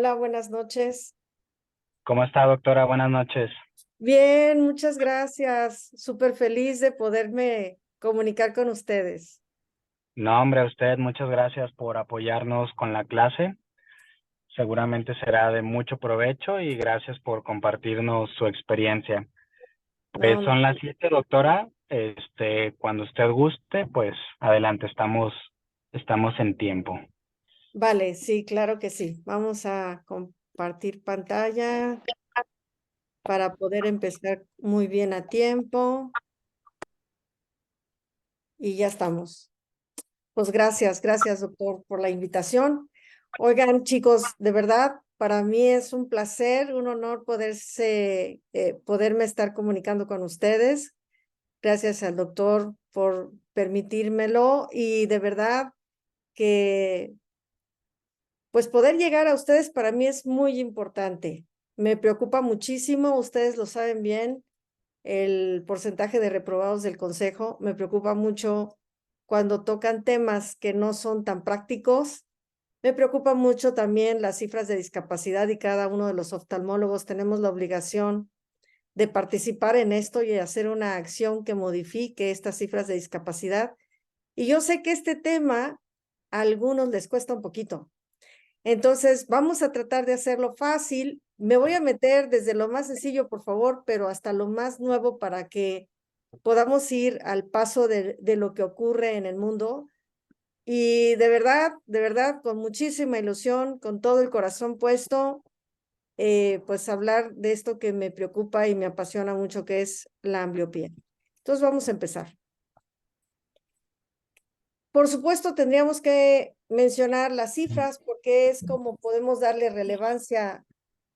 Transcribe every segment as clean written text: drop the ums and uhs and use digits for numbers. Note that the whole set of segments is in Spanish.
Hola, buenas noches. ¿Cómo está, doctora? Buenas noches. Bien, muchas gracias. Súper feliz de poderme comunicar con ustedes. No, hombre, a usted muchas gracias por apoyarnos con la clase. Seguramente será de mucho provecho y gracias por compartirnos su experiencia. Pues No, son las 7, doctora. Cuando usted guste, pues adelante, estamos en tiempo. vale, sí, claro que sí. Vamos a compartir pantalla para poder empezar muy bien a tiempo y ya estamos. Pues gracias, doctor, por la invitación. Oigan, chicos, de verdad, para mí es un placer, un honor poderme estar comunicando con ustedes. Gracias al doctor por permitírmelo y de verdad que pues poder llegar a ustedes para mí es muy importante. Me preocupa muchísimo, ustedes lo saben bien, el porcentaje de reprobados del consejo. Me preocupa mucho cuando tocan temas que no son tan prácticos. Me preocupa mucho también las cifras de discapacidad y cada uno de los oftalmólogos tenemos la obligación de participar en esto y hacer una acción que modifique estas cifras de discapacidad. Y yo sé que este tema a algunos les cuesta un poquito. Entonces, vamos a tratar de hacerlo fácil. Me voy a meter desde lo más sencillo, por favor, pero hasta lo más nuevo para que podamos ir al paso de lo que ocurre en el mundo. Y de verdad, con muchísima ilusión, con todo el corazón puesto, pues hablar de esto que me preocupa y me apasiona mucho, que es la ambliopía. Entonces vamos a empezar. Por supuesto, tendríamos que mencionar las cifras porque es como podemos darle relevancia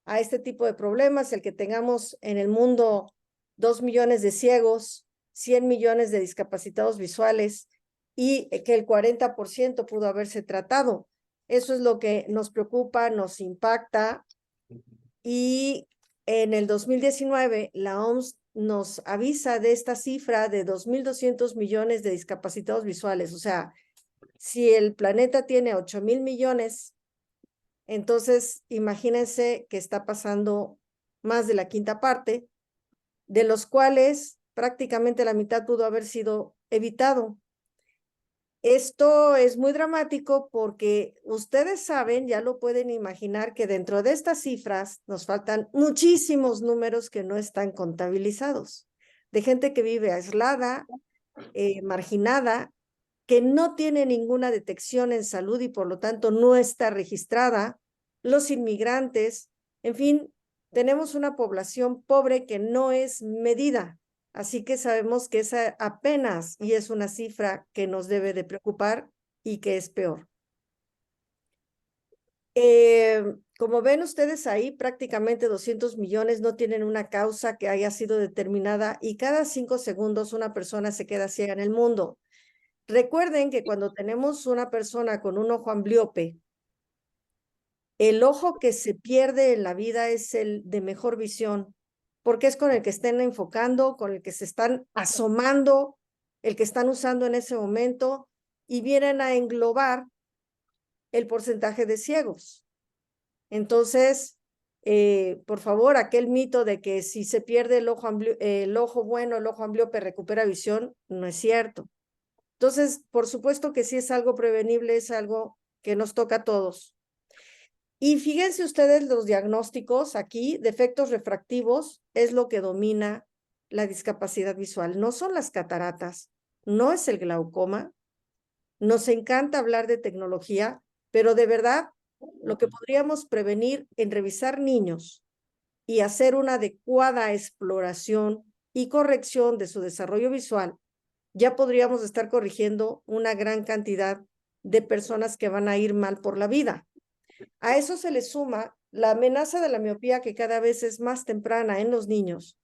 a este tipo de problemas, el que tengamos en el mundo 2 millones de ciegos, 100 millones de discapacitados visuales y que el 40% pudo haberse tratado. Eso es lo que nos preocupa, nos impacta y en el 2019 la OMS nos avisa de esta cifra de 2.200 millones de discapacitados visuales. O sea, si el planeta tiene 8.000 millones, entonces imagínense que está pasando más de la quinta parte, de los cuales prácticamente la mitad pudo haber sido evitado. Esto es muy dramático porque ustedes saben, ya lo pueden imaginar, que dentro de estas cifras nos faltan muchísimos números que no están contabilizados, de gente que vive aislada, marginada, que no tiene ninguna detección en salud y por lo tanto no está registrada, los inmigrantes, en fin, tenemos una población pobre que no es medida. Así que sabemos que esa apenas y es una cifra que nos debe de preocupar y que es peor. Como ven ustedes ahí, prácticamente 200 millones no tienen una causa que haya sido determinada y cada 5 segundos una persona se queda ciega en el mundo. Recuerden que cuando tenemos una persona con un ojo ambliope, el ojo que se pierde en la vida es el de mejor visión, porque es con el que estén enfocando, con el que se están asomando, el que están usando en ese momento y vienen a englobar el porcentaje de ciegos. Entonces, por favor, aquel mito de que si se pierde el ojo bueno, el ojo ambliope recupera visión, no es cierto. Entonces, por supuesto que sí es algo prevenible, es algo que nos toca a todos. Y fíjense ustedes los diagnósticos aquí, defectos refractivos es lo que domina la discapacidad visual. No son las cataratas, no es el glaucoma. Nos encanta hablar de tecnología, pero de verdad, lo que podríamos prevenir en revisar niños y hacer una adecuada exploración y corrección de su desarrollo visual, ya podríamos estar corrigiendo una gran cantidad de personas que van a ir mal por la vida. A eso se le suma la amenaza de la miopía que cada vez es más temprana en los niños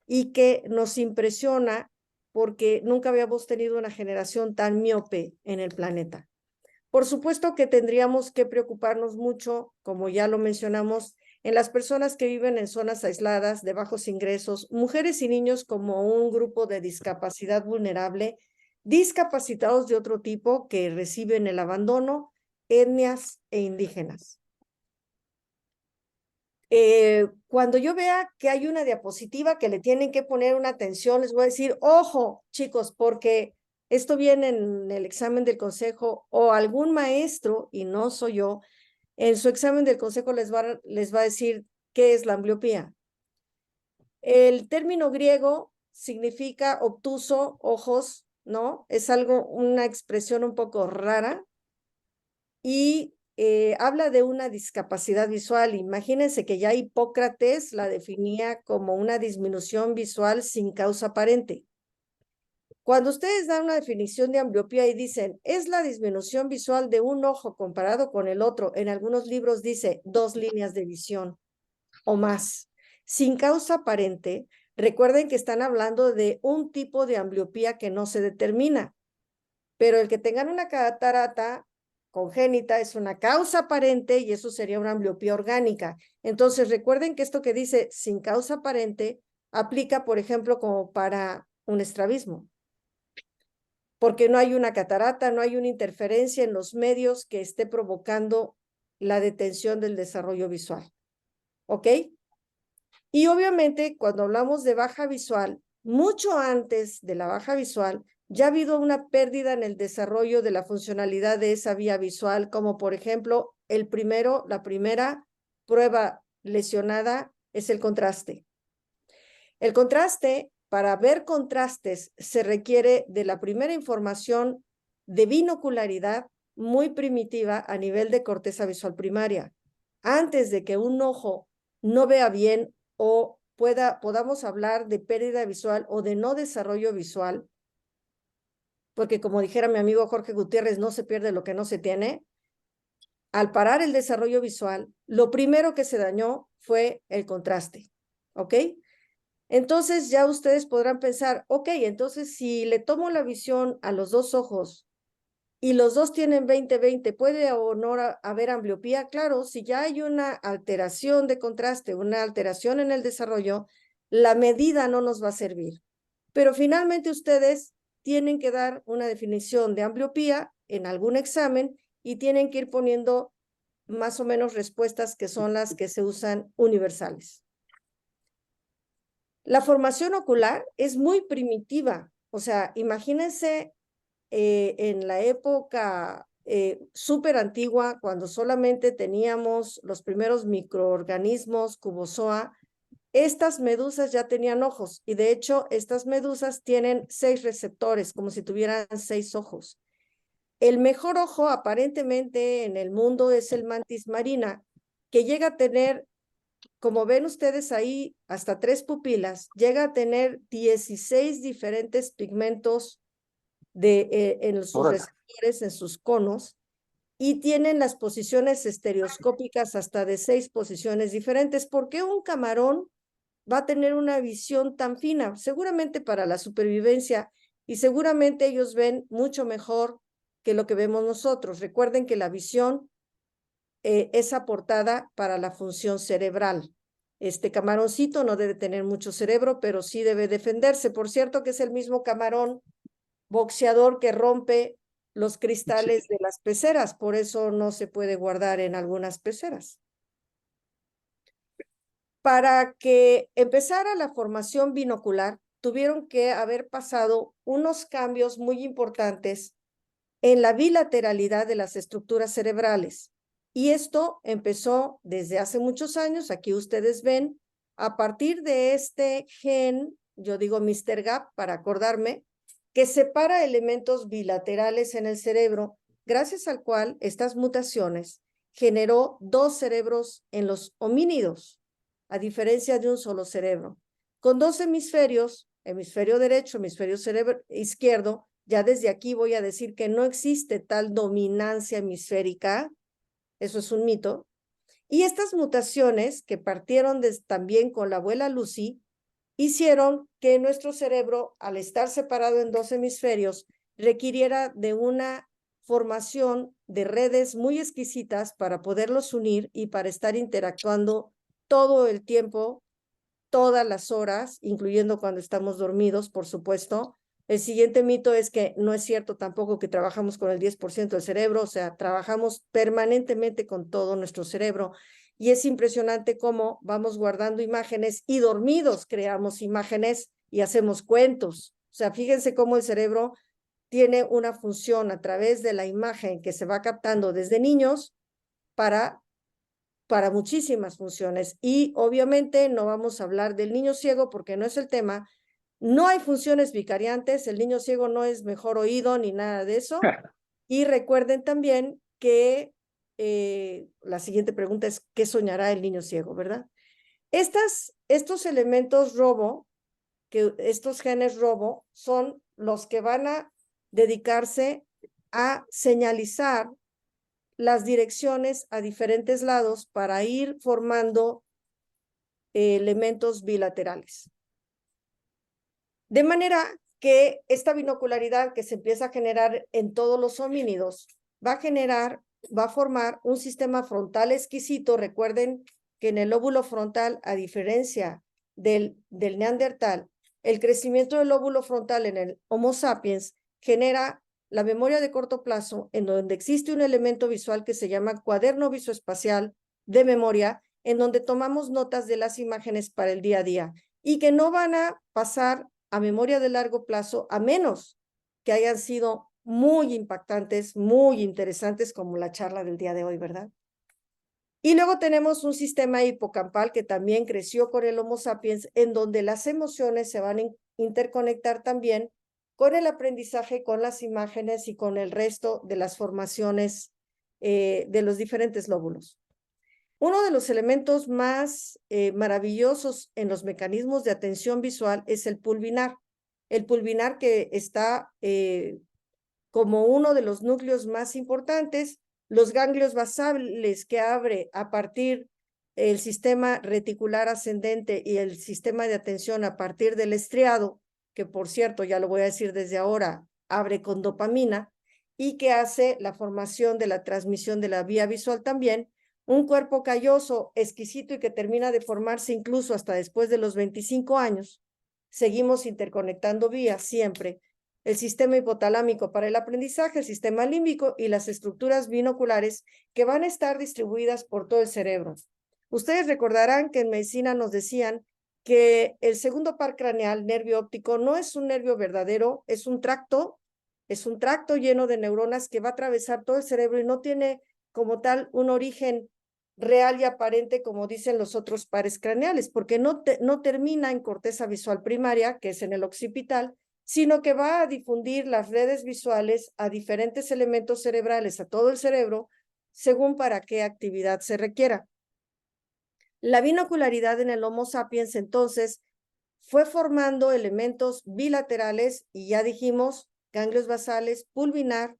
y que nos impresiona porque nunca habíamos tenido una generación tan miope en el planeta. Por supuesto que tendríamos que preocuparnos mucho, como ya lo mencionamos, en las personas que viven en zonas aisladas, de bajos ingresos, mujeres y niños como un grupo de discapacidad vulnerable, discapacitados de otro tipo que reciben el abandono, etnias e indígenas. Cuando yo vea que hay una diapositiva que le tienen que poner una atención, les voy a decir, ojo, chicos, porque esto viene en el examen del consejo o algún maestro, y no soy yo, en su examen del consejo les va a decir qué es la ambliopía. El término griego significa obtuso, ojos, ¿no? Es algo, una expresión un poco rara y habla de una discapacidad visual. Imagínense que ya Hipócrates la definía como una disminución visual sin causa aparente. Cuando ustedes dan una definición de ambliopía y dicen, es la disminución visual de un ojo comparado con el otro, en algunos libros dice 2 líneas de visión o más. Sin causa aparente, recuerden que están hablando de un tipo de ambliopía que no se determina, pero el que tengan una catarata congénita es una causa aparente y eso sería una ambliopía orgánica. Entonces, recuerden que esto que dice sin causa aparente aplica, por ejemplo, como para un estrabismo, porque no hay una catarata, no hay una interferencia en los medios que esté provocando la detención del desarrollo visual. ¿Ok? Y obviamente, cuando hablamos de baja visual, mucho antes de la baja visual, ya ha habido una pérdida en el desarrollo de la funcionalidad de esa vía visual, como por ejemplo, la primera prueba lesionada es el contraste. El contraste, para ver contrastes, se requiere de la primera información de binocularidad muy primitiva a nivel de corteza visual primaria. Antes de que un ojo no vea bien o podamos hablar de pérdida visual o de no desarrollo visual, porque como dijera mi amigo Jorge Gutiérrez, no se pierde lo que no se tiene. Al parar el desarrollo visual, lo primero que se dañó fue el contraste, ¿ok? Entonces ya ustedes podrán pensar, ok, entonces si le tomo la visión a los dos ojos y los dos tienen 20/20, ¿puede o no haber ambliopía? Claro, si ya hay una alteración de contraste, una alteración en el desarrollo, la medida no nos va a servir. Pero finalmente ustedes tienen que dar una definición de ambliopía en algún examen y tienen que ir poniendo más o menos respuestas que son las que se usan universales. La formación ocular es muy primitiva, o sea, imagínense en la época súper antigua, cuando solamente teníamos los primeros microorganismos, cubozoa, estas medusas ya tenían ojos y de hecho estas medusas tienen 6 receptores, como si tuvieran 6 ojos. El mejor ojo aparentemente en el mundo es el mantis marina, que llega a tener, como ven ustedes ahí, hasta 3 pupilas, llega a tener 16 diferentes pigmentos en sus receptores, en sus conos, y tienen las posiciones estereoscópicas hasta de 6 posiciones diferentes. ¿Por qué un camarón va a tener una visión tan fina? Seguramente para la supervivencia, y seguramente ellos ven mucho mejor que lo que vemos nosotros. Recuerden que la visión es aportada para la función cerebral. Este camaroncito no debe tener mucho cerebro, pero sí debe defenderse. Por cierto que es el mismo camarón boxeador que rompe los cristales de las peceras, por eso no se puede guardar en algunas peceras. Para que empezara la formación binocular, tuvieron que haber pasado unos cambios muy importantes en la bilateralidad de las estructuras cerebrales. Y esto empezó desde hace muchos años, aquí ustedes ven, a partir de este gen, yo digo Mr. Gap para acordarme, que separa elementos bilaterales en el cerebro, gracias al cual estas mutaciones generó 2 cerebros en los homínidos, a diferencia de un solo cerebro. Con 2 hemisferios, hemisferio derecho, hemisferio izquierdo, ya desde aquí voy a decir que no existe tal dominancia hemisférica, eso es un mito, y estas mutaciones que partieron también con la abuela Lucy, hicieron que nuestro cerebro, al estar separado en 2 hemisferios, requiriera de una formación de redes muy exquisitas para poderlos unir y para estar interactuando todo el tiempo, todas las horas, incluyendo cuando estamos dormidos, por supuesto. El siguiente mito es que no es cierto tampoco que trabajamos con el 10% del cerebro, o sea, trabajamos permanentemente con todo nuestro cerebro. y es impresionante cómo vamos guardando imágenes y dormidos creamos imágenes y hacemos cuentos. O sea, fíjense cómo el cerebro tiene una función a través de la imagen que se va captando desde niños para muchísimas funciones. Y obviamente no vamos a hablar del niño ciego porque no es el tema. No hay funciones vicariantes, el niño ciego no es mejor oído ni nada de eso. Y recuerden también que la siguiente pregunta es, ¿qué soñará el niño ciego, verdad? Estos elementos robo, estos genes robo, son los que van a dedicarse a señalizar las direcciones a diferentes lados para ir formando elementos bilaterales. De manera que esta binocularidad que se empieza a generar en todos los homínidos va a formar un sistema frontal exquisito. Recuerden que en el lóbulo frontal, a diferencia del neandertal, el crecimiento del lóbulo frontal en el Homo sapiens genera la memoria de corto plazo, en donde existe un elemento visual que se llama cuaderno visoespacial de memoria, en donde tomamos notas de las imágenes para el día a día y que no van a pasar a memoria de largo plazo, a menos que hayan sido muy impactantes, muy interesantes, como la charla del día de hoy, ¿verdad? Y luego tenemos un sistema hipocampal que también creció con el Homo sapiens, en donde las emociones se van a interconectar también con el aprendizaje, con las imágenes y con el resto de las formaciones de los diferentes lóbulos. Uno de los elementos más maravillosos en los mecanismos de atención visual es el pulvinar. El pulvinar que está como uno de los núcleos más importantes, los ganglios basales que abre a partir el sistema reticular ascendente y el sistema de atención a partir del estriado, que por cierto, ya lo voy a decir desde ahora, abre con dopamina y que hace la formación de la transmisión de la vía visual también. Un cuerpo calloso, exquisito y que termina de formarse incluso hasta después de los 25 años. Seguimos interconectando vías siempre. El sistema hipotalámico para el aprendizaje, el sistema límbico y las estructuras binoculares que van a estar distribuidas por todo el cerebro. Ustedes recordarán que en medicina nos decían que el segundo par craneal, nervio óptico, no es un nervio verdadero, es un tracto lleno de neuronas que va a atravesar todo el cerebro y no tiene como tal un origen real y aparente como dicen los otros pares craneales, porque no termina en corteza visual primaria, que es en el occipital, sino que va a difundir las redes visuales a diferentes elementos cerebrales, a todo el cerebro, según para qué actividad se requiera. La binocularidad en el Homo sapiens, entonces, fue formando elementos bilaterales y ya dijimos, ganglios basales, pulvinar,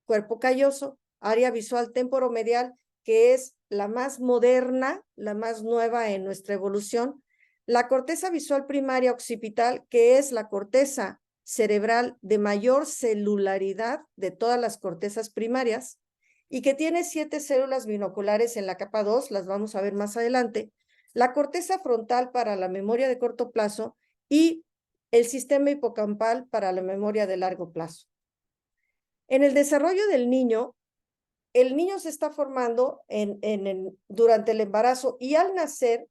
cuerpo calloso, área visual temporomedial, que es la más moderna, la más nueva en nuestra evolución, la corteza visual primaria occipital, que es la corteza cerebral de mayor celularidad de todas las cortezas primarias y que tiene 7 células binoculares en la capa 2, las vamos a ver más adelante, la corteza frontal para la memoria de corto plazo y el sistema hipocampal para la memoria de largo plazo. En el desarrollo del niño, el niño se está formando durante el embarazo y al nacer,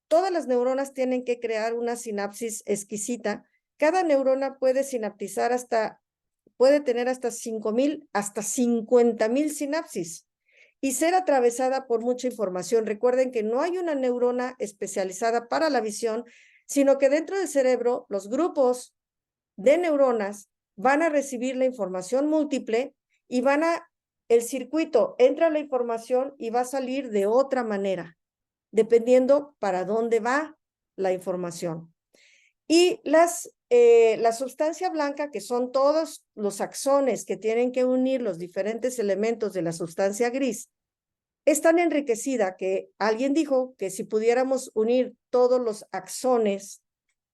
todas las neuronas tienen que crear una sinapsis exquisita. Cada neurona puede sinaptizar puede tener hasta 5,000, hasta 50,000 sinapsis y ser atravesada por mucha información. Recuerden que no hay una neurona especializada para la visión, sino que dentro del cerebro los grupos de neuronas van a recibir la información múltiple y el circuito entra la información y va a salir de otra manera, dependiendo para dónde va la información. Y la sustancia blanca, que son todos los axones que tienen que unir los diferentes elementos de la sustancia gris, es tan enriquecida que alguien dijo que si pudiéramos unir todos los axones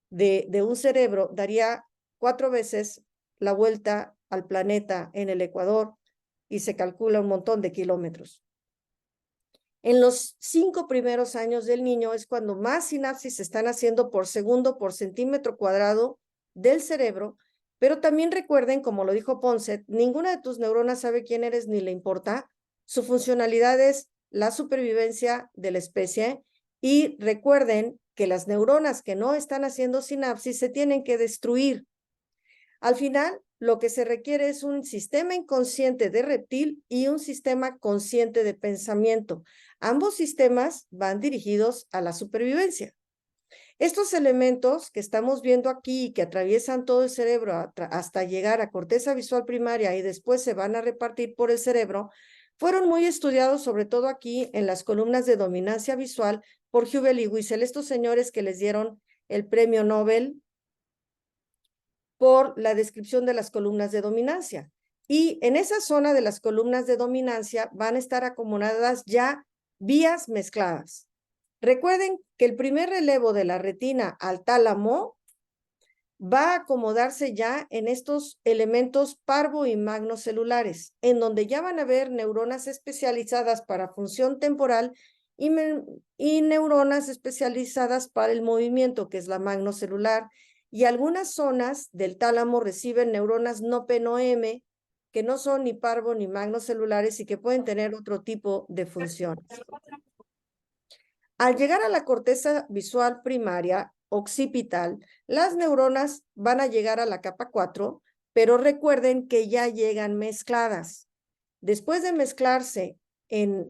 de un cerebro, daría 4 veces la vuelta al planeta en el Ecuador y se calcula un montón de kilómetros. En los 5 primeros años del niño es cuando más sinapsis se están haciendo por segundo por centímetro cuadrado del cerebro, pero también recuerden, como lo dijo Ponset, ninguna de tus neuronas sabe quién eres ni le importa. Su funcionalidad es la supervivencia de la especie, y recuerden que las neuronas que no están haciendo sinapsis se tienen que destruir. Al final, lo que se requiere es un sistema inconsciente de reptil y un sistema consciente de pensamiento. Ambos sistemas van dirigidos a la supervivencia. Estos elementos que estamos viendo aquí y que atraviesan todo el cerebro hasta llegar a corteza visual primaria y después se van a repartir por el cerebro, fueron muy estudiados, sobre todo aquí en las columnas de dominancia visual por Hubel y Wiesel, estos señores que les dieron el premio Nobel por la descripción de las columnas de dominancia. Y en esa zona de las columnas de dominancia van a estar acomodadas ya vías mezcladas. Recuerden que el primer relevo de la retina al tálamo va a acomodarse ya en estos elementos parvo y magnocelulares, en donde ya van a haber neuronas especializadas para función temporal y neuronas especializadas para el movimiento, que es la magnocelular, y algunas zonas del tálamo reciben neuronas no P-no-M, que no son ni parvo ni magnocelulares y que pueden tener otro tipo de funciones. Al llegar a la corteza visual primaria occipital, las neuronas van a llegar a la capa 4, pero recuerden que ya llegan mezcladas. Después de mezclarse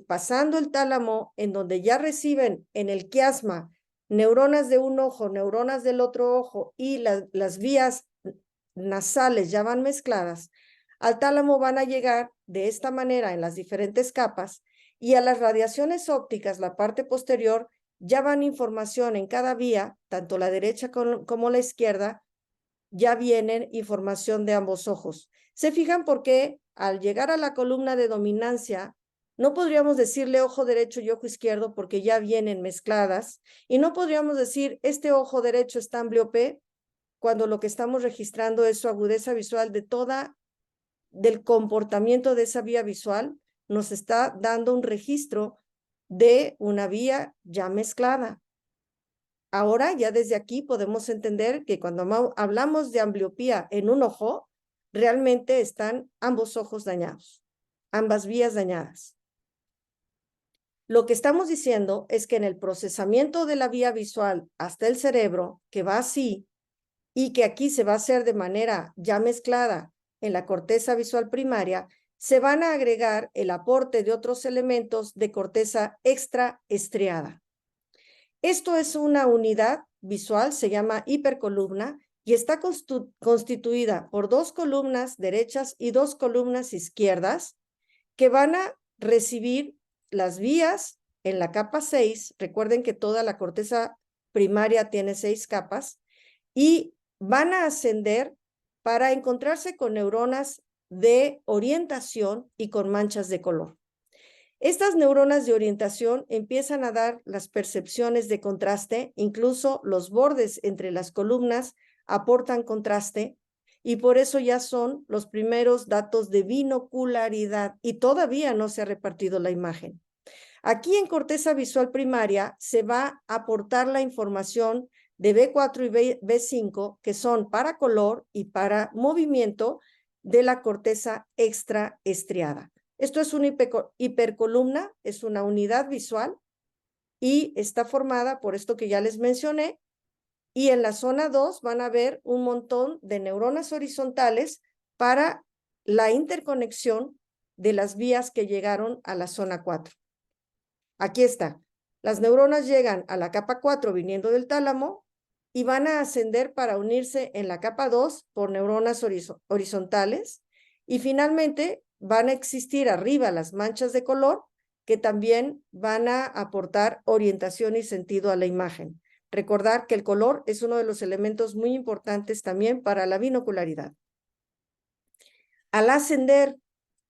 pasando el tálamo, en donde ya reciben en el quiasma neuronas de un ojo, neuronas del otro ojo y las vías nasales ya van mezcladas, al tálamo van a llegar de esta manera en las diferentes capas, y a las radiaciones ópticas, la parte posterior, ya van información en cada vía, tanto la derecha como la izquierda, ya vienen información de ambos ojos. ¿Se fijan por qué al llegar a la columna de dominancia no podríamos decirle ojo derecho y ojo izquierdo porque ya vienen mezcladas? Y no podríamos decir este ojo derecho está ambliope cuando lo que estamos registrando es su agudeza visual del comportamiento de esa vía visual, nos está dando un registro de una vía ya mezclada. Ahora, ya desde aquí podemos entender que cuando hablamos de ambliopía en un ojo, realmente están ambos ojos dañados, ambas vías dañadas. Lo que estamos diciendo es que en el procesamiento de la vía visual hasta el cerebro, que va así, y que aquí se va a hacer de manera ya mezclada en la corteza visual primaria, se van a agregar el aporte de otros elementos de corteza extraestriada. Esto es una unidad visual, se llama hipercolumna, y está constituida por 2 columnas derechas y 2 columnas izquierdas que van a recibir las vías en la capa 6. Recuerden que toda la corteza primaria tiene 6 capas, y van a ascender para encontrarse con neuronas de orientación y con manchas de color. Estas neuronas de orientación empiezan a dar las percepciones de contraste, incluso los bordes entre las columnas aportan contraste, y por eso ya son los primeros datos de binocularidad, y todavía no se ha repartido la imagen. Aquí en corteza visual primaria se va a aportar la información de B4 y B5, que son para color y para movimiento de la corteza extraestriada. Esto es una hipercolumna, es una unidad visual y está formada por esto que ya les mencioné. Y en la zona 2 van a ver un montón de neuronas horizontales para la interconexión de las vías que llegaron a la zona 4. Aquí está. Las neuronas llegan a la capa 4 viniendo del tálamo y van a ascender para unirse en la capa 2 por neuronas horizontales, y finalmente van a existir arriba las manchas de color que también van a aportar orientación y sentido a la imagen. Recordar que el color es uno de los elementos muy importantes también para la binocularidad. Al ascender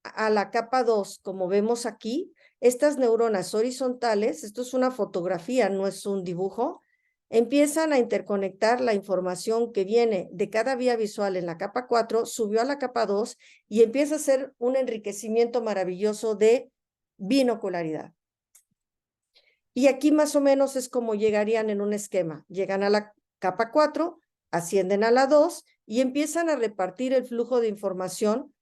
a la capa 2, como vemos aquí, estas neuronas horizontales, esto es una fotografía, no es un dibujo, empiezan a interconectar la información que viene de cada vía visual en la capa 4, subió a la capa 2 y empieza a ser un enriquecimiento maravilloso de binocularidad. Y aquí más o menos es como llegarían en un esquema. Llegan a la capa 4, ascienden a la 2 y empiezan a repartir el flujo de información.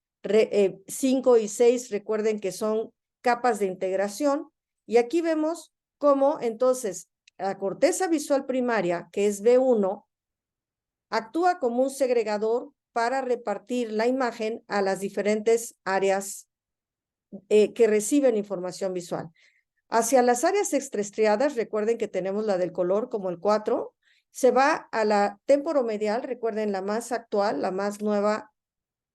5 y 6, recuerden que son capas de integración, Y aquí vemos cómo entonces la corteza visual primaria, que es B1, actúa como un segregador para repartir la imagen a las diferentes áreas que reciben información visual. Hacia las áreas extraestriadas, recuerden que tenemos la del color como el 4, se va a la temporomedial, recuerden la más actual, la más nueva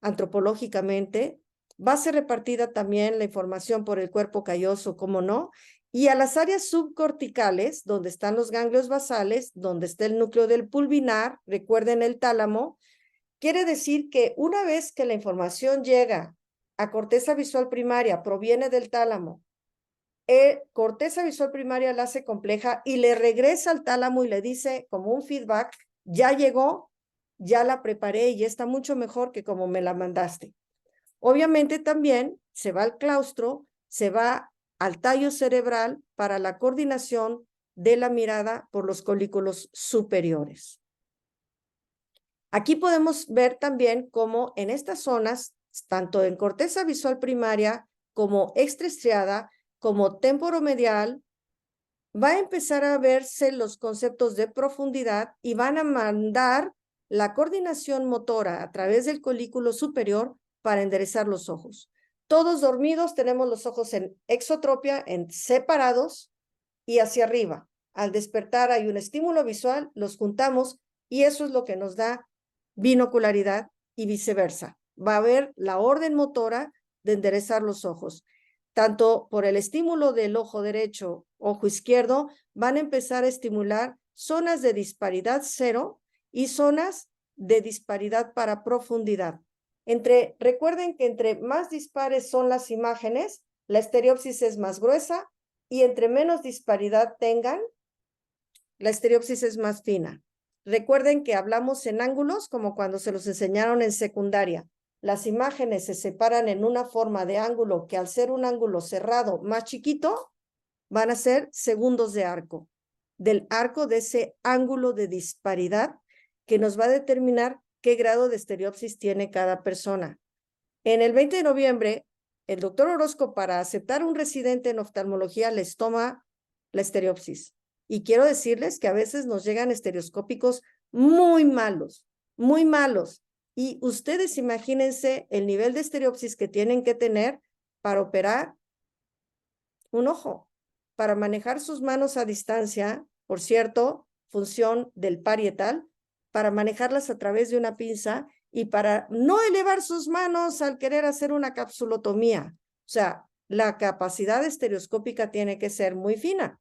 antropológicamente, va a ser repartida también la información por el cuerpo calloso, como no, y a las áreas subcorticales, donde están los ganglios basales, donde está el núcleo del pulvinar, recuerden el tálamo, quiere decir que una vez que la información llega a corteza visual primaria, proviene del tálamo, corteza visual primaria la hace compleja y le regresa al tálamo y le dice como un feedback, ya llegó, ya la preparé y ya está mucho mejor que como me la mandaste. Obviamente también se va al claustro, se va al tallo cerebral para la coordinación de la mirada por los colículos superiores. Aquí podemos ver también cómo en estas zonas, tanto en corteza visual primaria como extraestriada, como temporomedial, va a empezar a verse los conceptos de profundidad y van a mandar la coordinación motora a través del colículo superior para enderezar los ojos. Todos dormidos tenemos los ojos en exotropia, en separados y hacia arriba. Al despertar hay un estímulo visual, los juntamos y eso es lo que nos da binocularidad y viceversa. Va a haber la orden motora de enderezar los ojos. Tanto por el estímulo del ojo derecho, ojo izquierdo, van a empezar a estimular zonas de disparidad cero y zonas de disparidad para profundidad. Recuerden que entre más dispares son las imágenes, la estereopsis es más gruesa y entre menos disparidad tengan, la estereopsis es más fina. Recuerden que hablamos en ángulos como cuando se los enseñaron en secundaria. Las imágenes se separan en una forma de ángulo que al ser un ángulo cerrado más chiquito, van a ser segundos de arco, del arco de ese ángulo de disparidad que nos va a determinar qué grado de estereopsis tiene cada persona. En el 20 de noviembre, el doctor Orozco, para aceptar un residente en oftalmología, les toma la estereopsis. Y quiero decirles que a veces nos llegan estereoscópicos muy malos, muy malos. Y ustedes imagínense el nivel de estereopsis que tienen que tener para operar un ojo, para manejar sus manos a distancia, por cierto, función del parietal, para manejarlas a través de una pinza y para no elevar sus manos al querer hacer una capsulotomía. O sea, la capacidad estereoscópica tiene que ser muy fina.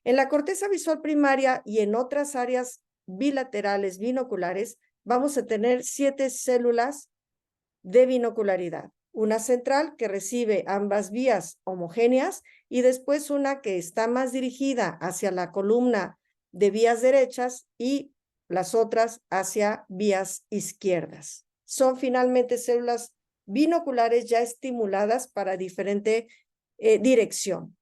En la corteza visual primaria y en otras áreas bilaterales binoculares, vamos a tener 7 células de binocularidad. Una central que recibe ambas vías homogéneas y después una que está más dirigida hacia la columna de vías derechas y las otras hacia vías izquierdas. Son finalmente células binoculares ya estimuladas para diferente dirección.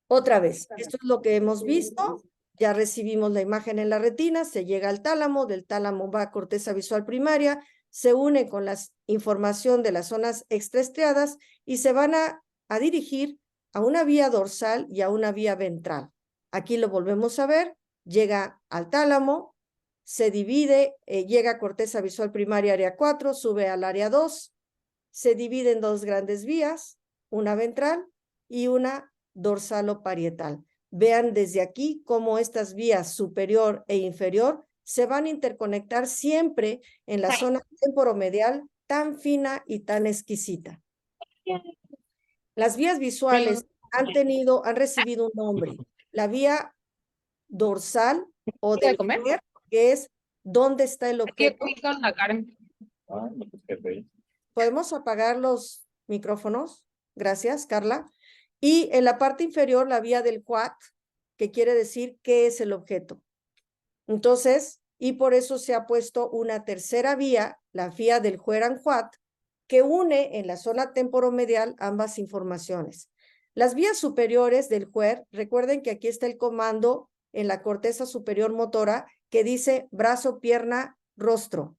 Otra vez, esto es lo que hemos visto. Ya recibimos la imagen en la retina, se llega al tálamo, del tálamo va a corteza visual primaria, se une con la información de las zonas extraestriadas y se van a dirigir a una vía dorsal y a una vía ventral. Aquí lo volvemos a ver, llega al tálamo, se divide, llega a corteza visual primaria área 4, sube al área 2, se divide en 2 grandes vías, una ventral y una dorsalo-parietal. Vean desde aquí cómo estas vías superior e inferior se van a interconectar siempre en la zona temporomedial tan fina y tan exquisita. Las vías visuales han recibido un nombre. La vía dorsal o del comer, que es dónde está el objeto. ¿Podemos apagar los micrófonos? Gracias, Carla. Y en la parte inferior, la vía del quad, que quiere decir qué es el objeto. Entonces, y por eso se ha puesto una tercera vía, la vía del Hueran-Huat, que une en la zona temporomedial ambas informaciones. Las vías superiores del Huer, recuerden que aquí está el comando en la corteza superior motora que dice brazo, pierna, rostro,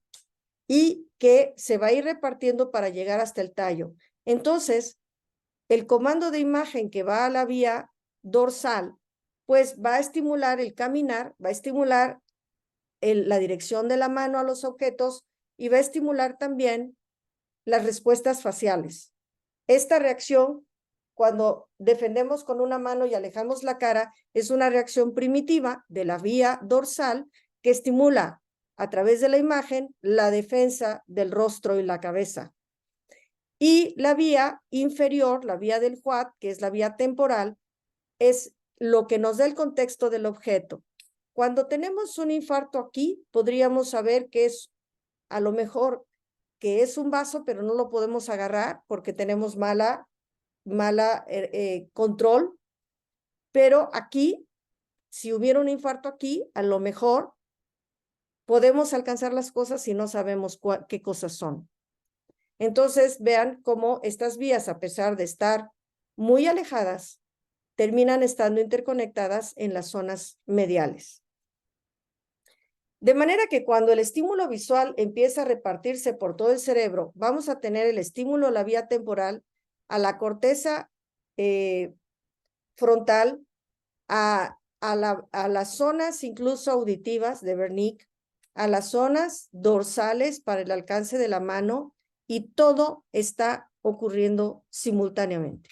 y que se va a ir repartiendo para llegar hasta el tallo. Entonces, el comando de imagen que va a la vía dorsal, pues va a estimular el caminar, va a estimular la dirección de la mano a los objetos y va a estimular también las respuestas faciales. Esta reacción, cuando defendemos con una mano y alejamos la cara, es una reacción primitiva de la vía dorsal que estimula a través de la imagen la defensa del rostro y la cabeza. Y la vía inferior, la vía del Huat, que es la vía temporal, es lo que nos da el contexto del objeto. Cuando tenemos un infarto aquí, podríamos saber que es a lo mejor que es un vaso, pero no lo podemos agarrar porque tenemos mala control. Pero aquí, si hubiera un infarto aquí, a lo mejor podemos alcanzar las cosas si no sabemos qué cosas son. Entonces, vean cómo estas vías, a pesar de estar muy alejadas, terminan estando interconectadas en las zonas mediales. De manera que cuando el estímulo visual empieza a repartirse por todo el cerebro, vamos a tener el estímulo a la vía temporal, a la corteza frontal, a las zonas incluso auditivas de Wernicke, a las zonas dorsales para el alcance de la mano, y todo está ocurriendo simultáneamente.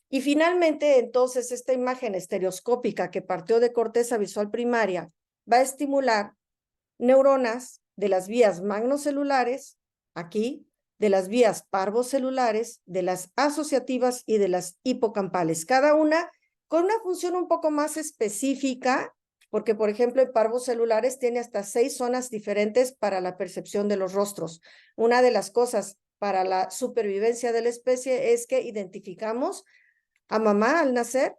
Y finalmente, entonces, esta imagen estereoscópica que partió de corteza visual primaria va a estimular neuronas de las vías magnocelulares, aquí, de las vías parvocelulares, de las asociativas y de las hipocampales, cada una con una función un poco más específica, porque, por ejemplo, en parvocelulares tiene hasta 6 zonas diferentes para la percepción de los rostros. Una de las cosas para la supervivencia de la especie es que identificamos a mamá al nacer,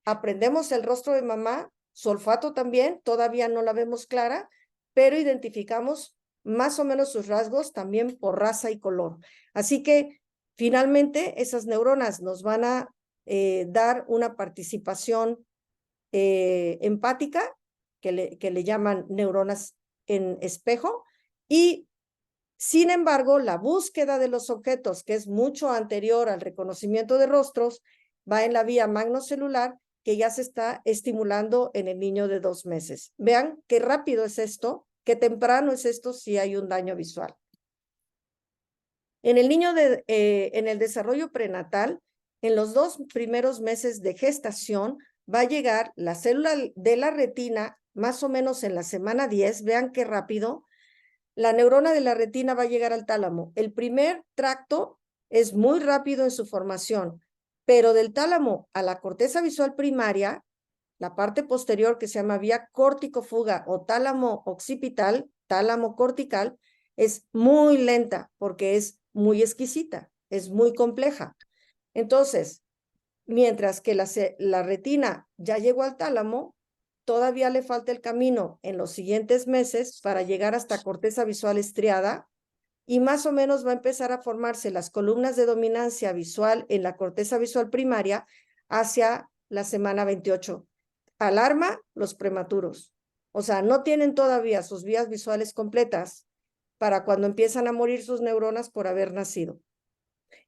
aprendemos el rostro de mamá, su olfato también, todavía no la vemos clara, pero identificamos más o menos sus rasgos también por raza y color. Así que finalmente esas neuronas nos van a dar una participación empática, que le llaman neuronas en espejo, y sin embargo, la búsqueda de los objetos, que es mucho anterior al reconocimiento de rostros, va en la vía magnocelular, que ya se está estimulando en el niño de 2 meses. Vean qué rápido es esto, qué temprano es esto si hay un daño visual. En el niño en el desarrollo prenatal, en los 2 primeros meses de gestación, va a llegar la célula de la retina más o menos en la semana 10. Vean qué rápido. La neurona de la retina va a llegar al tálamo. El primer tracto es muy rápido en su formación, pero del tálamo a la corteza visual primaria, la parte posterior que se llama vía córtico-fuga o tálamo occipital, tálamo cortical, es muy lenta porque es muy exquisita, es muy compleja. Entonces, mientras que la retina ya llegó al tálamo, todavía le falta el camino en los siguientes meses para llegar hasta corteza visual estriada, y más o menos va a empezar a formarse las columnas de dominancia visual en la corteza visual primaria hacia la semana 28. Alarma los prematuros. O sea, no tienen todavía sus vías visuales completas para cuando empiezan a morir sus neuronas por haber nacido.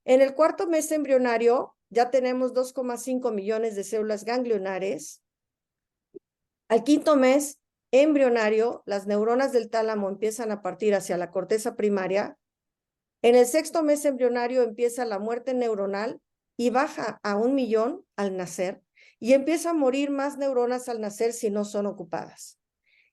En el 4º mes embrionario ya tenemos 2,5 millones de células ganglionares. Al 5º mes embrionario, las neuronas del tálamo empiezan a partir hacia la corteza primaria. En el 6º mes embrionario empieza la muerte neuronal y baja a 1 millón al nacer, y empieza a morir más neuronas al nacer si no son ocupadas.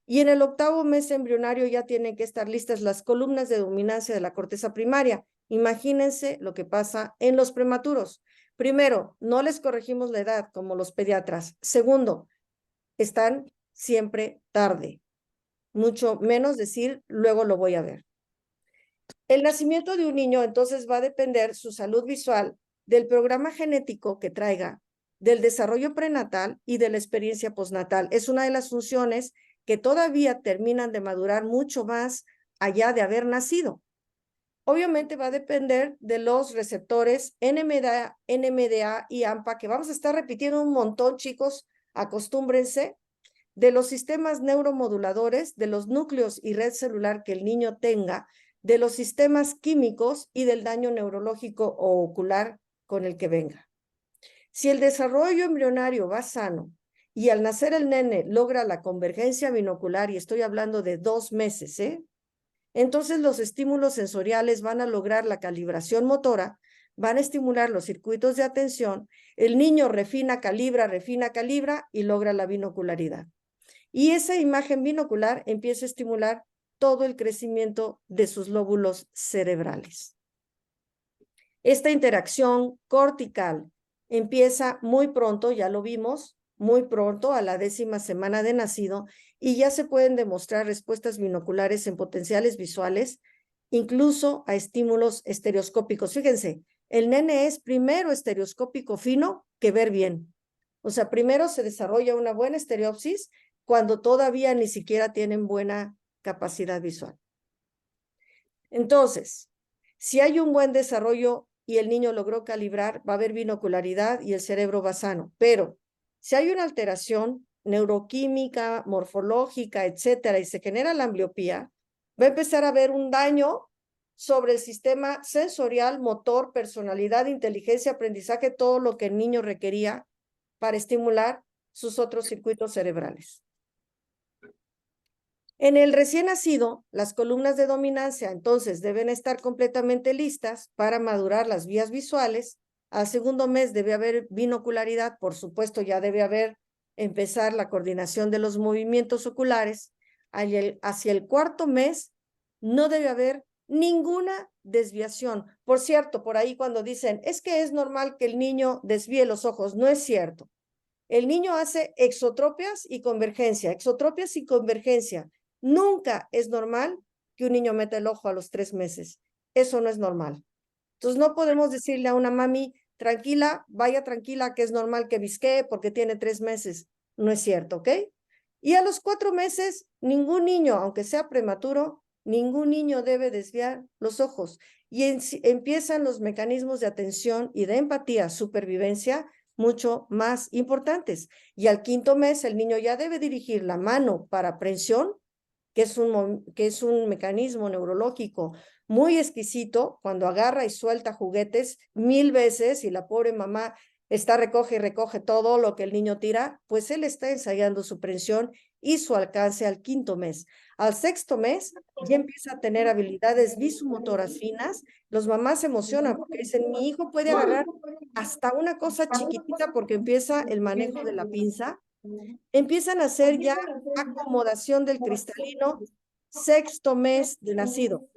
Y en el 8º mes embrionario ya tienen que estar listas las columnas de dominancia de la corteza primaria. Imagínense lo que pasa en los prematuros. Primero, no les corregimos la edad como los pediatras. Segundo, están siempre tarde. Mucho menos decir, luego lo voy a ver. El nacimiento de un niño entonces va a depender su salud visual del programa genético que traiga, del desarrollo prenatal y de la experiencia postnatal. Es una de las funciones que todavía terminan de madurar mucho más allá de haber nacido. Obviamente va a depender de los receptores NMDA y AMPA, que vamos a estar repitiendo un montón, chicos, acostúmbrense, de los sistemas neuromoduladores, de los núcleos y red celular que el niño tenga, de los sistemas químicos y del daño neurológico o ocular con el que venga. Si el desarrollo embrionario va sano y al nacer el nene logra la convergencia binocular, y estoy hablando de 2 meses, entonces los estímulos sensoriales van a lograr la calibración motora, van a estimular los circuitos de atención, el niño refina, calibra y logra la binocularidad. Y esa imagen binocular empieza a estimular todo el crecimiento de sus lóbulos cerebrales. Esta interacción cortical empieza muy pronto, ya lo vimos, muy pronto a la 10ª semana de nacido, y ya se pueden demostrar respuestas binoculares en potenciales visuales, incluso a estímulos estereoscópicos. Fíjense, el nene es primero estereoscópico fino que ver bien. O sea, primero se desarrolla una buena estereopsis cuando todavía ni siquiera tienen buena capacidad visual. Entonces, si hay un buen desarrollo y el niño logró calibrar, va a haber binocularidad y el cerebro va sano. Pero si hay una alteración neuroquímica, morfológica, etcétera, y se genera la ambliopía, va a empezar a haber un daño sobre el sistema sensorial, motor, personalidad, inteligencia, aprendizaje, todo lo que el niño requería para estimular sus otros circuitos cerebrales. En el recién nacido, las columnas de dominancia entonces deben estar completamente listas para madurar las vías visuales. Al segundo mes debe haber binocularidad, por supuesto ya debe empezar la coordinación de los movimientos oculares. Hacia el 4.º mes no debe haber ninguna desviación. Por cierto, por ahí cuando dicen, es que es normal que el niño desvíe los ojos, no es cierto. El niño hace exotropias y convergencia, Nunca es normal que un niño meta el ojo a los 3 meses. Eso no es normal. Entonces no podemos decirle a una mami, tranquila, vaya tranquila, que es normal que visquee porque tiene 3 meses. No es cierto, ¿ok? Y a los 4 meses, ningún niño, aunque sea prematuro, ningún niño debe desviar los ojos. Y empiezan los mecanismos de atención y de empatía, supervivencia, mucho más importantes. Y al 5.º mes, el niño ya debe dirigir la mano para aprehensión, que es un mecanismo neurológico muy exquisito, cuando agarra y suelta juguetes 1000 veces y la pobre mamá recoge y recoge todo lo que el niño tira, pues él está ensayando su prensión y su alcance al 5.º mes. Al 6.º mes ya empieza a tener habilidades visumotoras finas. Los mamás se emocionan porque dicen, mi hijo puede agarrar hasta una cosa chiquitita porque empieza el manejo de la pinza. Empiezan a hacer ya acomodación del cristalino, 6.º mes de nacido.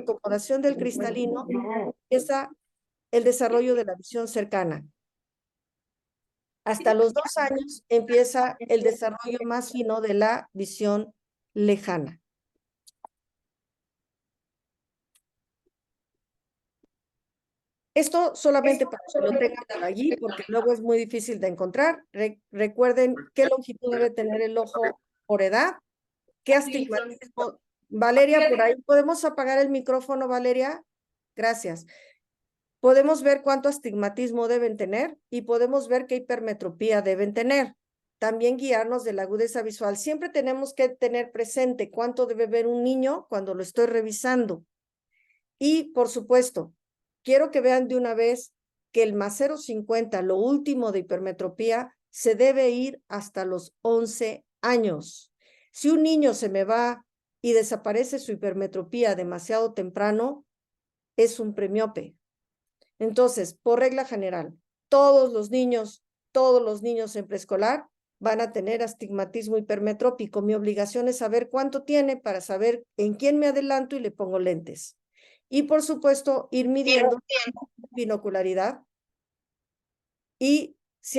Acomodación del cristalino, empieza el desarrollo de la visión cercana. Hasta los 2 años empieza el desarrollo más fino de la visión lejana. Esto solamente para que lo tengan por allí, porque luego es muy difícil de encontrar. Recuerden qué longitud debe tener el ojo por edad, qué astigmatismo. Valeria, por ahí, ¿podemos apagar el micrófono, Valeria? Gracias. Podemos ver cuánto astigmatismo deben tener y podemos ver qué hipermetropía deben tener. También guiarnos de la agudeza visual. Siempre tenemos que tener presente cuánto debe ver un niño cuando lo estoy revisando. Y, por supuesto, quiero que vean de una vez que el más 0,50, lo último de hipermetropía, se debe ir hasta los 11 años. Si un niño se me va y desaparece su hipermetropía demasiado temprano, es un premiope. Entonces, por regla general, todos los niños en preescolar van a tener astigmatismo hipermetrópico. Mi obligación es saber cuánto tiene para saber en quién me adelanto y le pongo lentes. Y, por supuesto, ir midiendo binocularidad y si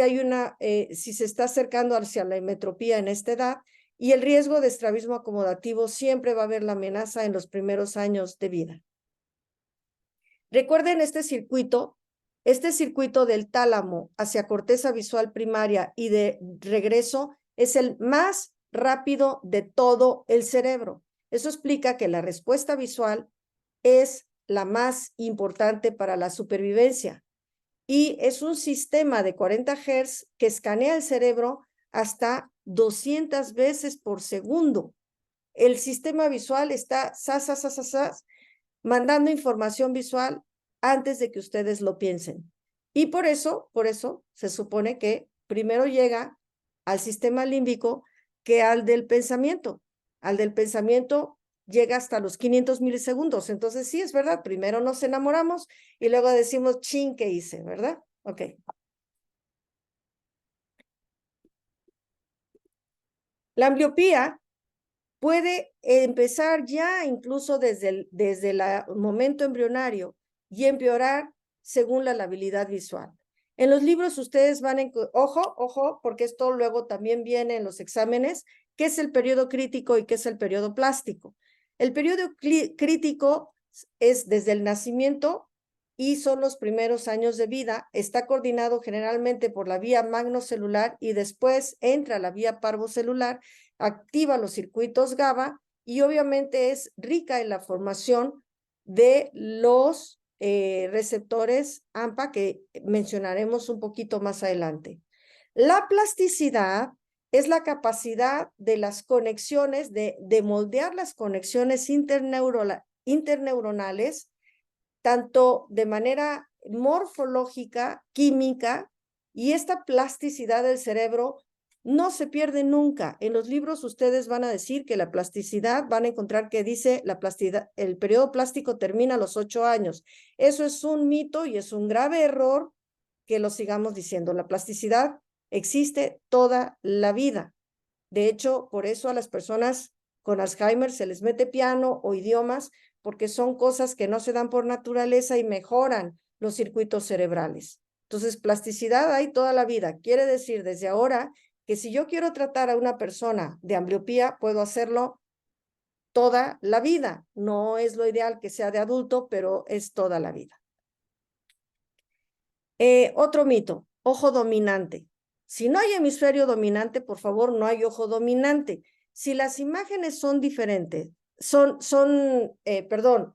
se está acercando hacia la hipermetropía en esta edad, y el riesgo de estrabismo acomodativo siempre va a haber la amenaza en los primeros años de vida. Recuerden este circuito del tálamo hacia corteza visual primaria y de regreso es el más rápido de todo el cerebro. Eso explica que la respuesta visual es la más importante para la supervivencia. Y es un sistema de 40 Hz que escanea el cerebro hasta 200 veces por segundo. El sistema visual está mandando información visual antes de que ustedes lo piensen. Y por eso se supone que primero llega al sistema límbico que al del pensamiento. Al del pensamiento llega hasta los 500 milisegundos. Entonces, sí, es verdad, primero nos enamoramos y luego decimos, chin, ¿qué hice? ¿Verdad? Ok. La ambliopía puede empezar ya incluso desde el momento embrionario y empeorar según la labilidad visual. En los libros ustedes van a, ojo, porque esto luego también viene en los exámenes, qué es el periodo crítico y qué es el periodo plástico. El periodo crítico es desde el nacimiento y son los primeros años de vida. Está coordinado generalmente por la vía magnocelular y después entra la vía parvocelular, activa los circuitos GABA y obviamente es rica en la formación de los receptores AMPA que mencionaremos un poquito más adelante. La plasticidad es la capacidad de las conexiones, de moldear las conexiones interneuronales, tanto de manera morfológica, química, y esta plasticidad del cerebro no se pierde nunca. En los libros ustedes van a decir que la plasticidad, van a encontrar que dice la plasticidad, el periodo plástico termina a los 8 años. Eso es un mito y es un grave error que lo sigamos diciendo. La plasticidad existe toda la vida. De hecho, por eso a las personas con Alzheimer se les mete piano o idiomas, porque son cosas que no se dan por naturaleza y mejoran los circuitos cerebrales. Entonces, plasticidad hay toda la vida. Quiere decir desde ahora que si yo quiero tratar a una persona de ambliopía, puedo hacerlo toda la vida. No es lo ideal que sea de adulto, pero es toda la vida. Otro mito, ojo dominante. Si no hay hemisferio dominante, por favor, no hay ojo dominante. Si las imágenes son diferentes,